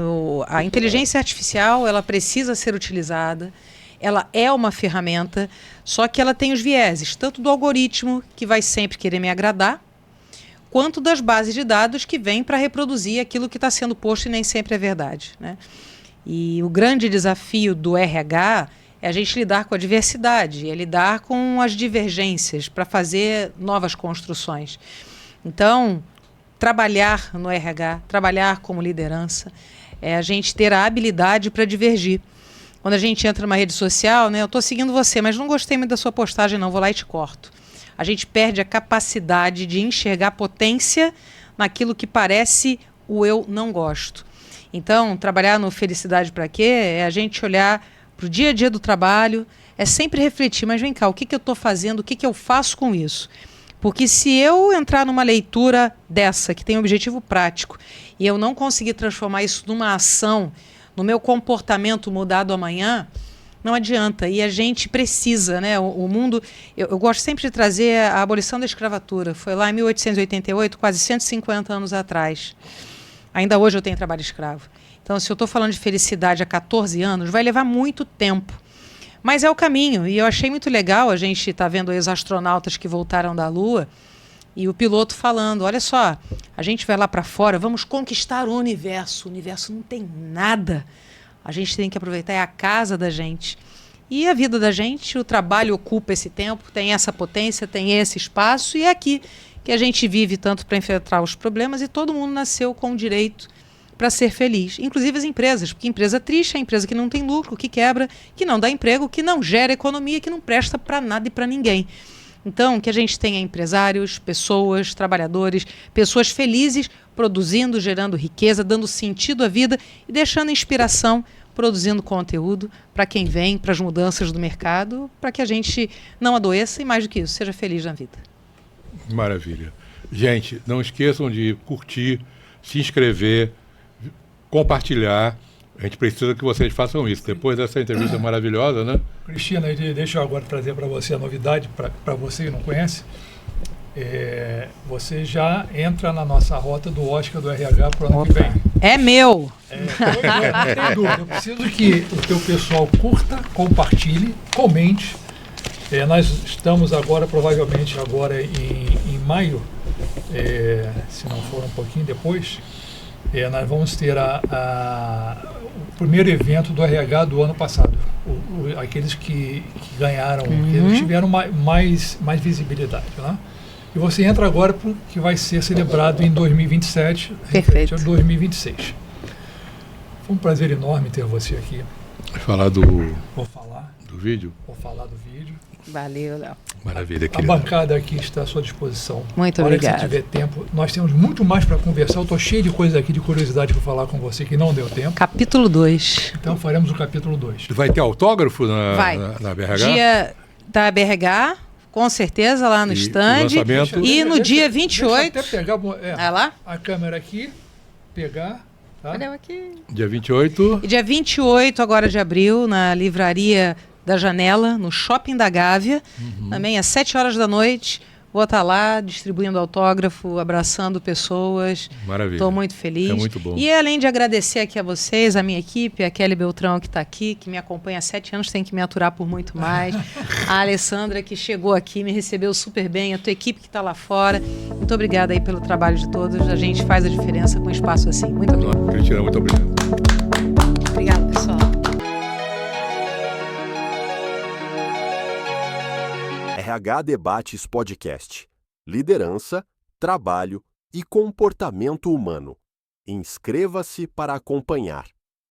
a inteligência artificial, ela precisa ser utilizada, ela é uma ferramenta, só que ela tem os vieses, tanto do algoritmo, que vai sempre querer me agradar, quanto das bases de dados que vêm para reproduzir aquilo que está sendo posto e nem sempre é verdade, né? E o grande desafio do RH é a gente lidar com a diversidade, é lidar com as divergências para fazer novas construções. Então, trabalhar no RH, trabalhar como liderança, é a gente ter a habilidade para divergir. Quando a gente entra numa rede social, né, eu estou seguindo você, mas não gostei muito da sua postagem, não, vou lá e te corto. A gente perde a capacidade de enxergar potência naquilo que parece o eu não gosto. Então, trabalhar no Felicidade para quê? É a gente olhar para o dia a dia do trabalho, é sempre refletir, mas vem cá, o que eu estou fazendo, o que eu faço com isso? Porque se eu entrar numa leitura dessa, que tem um objetivo prático, e eu não conseguir transformar isso numa ação, no meu comportamento mudado amanhã, não adianta. E a gente precisa, né? O mundo... Eu gosto sempre de trazer a abolição da escravatura. Foi lá em 1888, quase 150 anos atrás. Ainda hoje eu tenho trabalho escravo. Então, se eu estou falando de felicidade há 14 anos, vai levar muito tempo. Mas é o caminho, e eu achei muito legal, a gente está vendo aí os astronautas que voltaram da Lua, e o piloto falando, olha só, a gente vai lá para fora, vamos conquistar o universo não tem nada, a gente tem que aproveitar, é a casa da gente. E a vida da gente, o trabalho ocupa esse tempo, tem essa potência, tem esse espaço, e é aqui que a gente vive tanto para enfrentar os problemas, e todo mundo nasceu com o direito para ser feliz, inclusive as empresas, porque empresa triste é a empresa que não tem lucro, que quebra, que não dá emprego, que não gera economia, que não presta para nada e para ninguém. Então, que a gente tenha empresários, pessoas, trabalhadores, pessoas felizes, produzindo, gerando riqueza, dando sentido à vida e deixando inspiração, produzindo conteúdo para quem vem, para as mudanças do mercado, para que a gente não adoeça e, mais do que isso, seja feliz na vida. Maravilha. Gente, não esqueçam de curtir, se inscrever, compartilhar. A gente precisa que vocês façam isso. Depois dessa entrevista maravilhosa, né? Cristina, deixa eu agora trazer para você a novidade, para você que não conhece. Você já entra na nossa rota do Oscar do RH para o ano que vem. É meu! Não tem dúvida. Eu preciso que o teu pessoal curta, compartilhe, comente. Nós estamos agora, provavelmente agora em maio, se não for um pouquinho depois, nós vamos ter o primeiro evento do RH do ano passado. Aqueles que ganharam, que tiveram mais visibilidade. Né? E você entra agora para o que vai ser celebrado em 2027, referente a 2026. Foi um prazer enorme ter você aqui. Vou falar do vídeo. Valeu, Léo. Maravilha, querida. A bancada aqui está à sua disposição. Muito obrigada. Se tiver tempo, nós temos muito mais para conversar. Eu estou cheio de coisas aqui, de curiosidade para falar com você, que não deu tempo. Capítulo 2. Então faremos o capítulo 2. Vai ter autógrafo na BRH? Dia da BRH, com certeza, lá no stand. E no dia 28... Deixa eu até pegar lá? A câmera aqui, pegar... Tá? Olha aqui. Dia 28. E dia 28 agora de abril, na livraria da Janela, no Shopping da Gávea, também às 7h da noite. Vou estar lá distribuindo autógrafo, abraçando pessoas. Maravilha. Estou muito feliz. É muito bom. E além de agradecer aqui a vocês, a minha equipe, a Kelly Beltrão que está aqui, que me acompanha há 7 anos, tem que me aturar por muito mais. A Alessandra que chegou aqui, me recebeu super bem, a tua equipe que está lá fora. Muito obrigada aí pelo trabalho de todos. A gente faz a diferença com um espaço assim. Muito obrigada. Cristina, muito obrigado. Obrigada, pessoal. RH Debates Podcast. Liderança, trabalho e comportamento humano. Inscreva-se para acompanhar.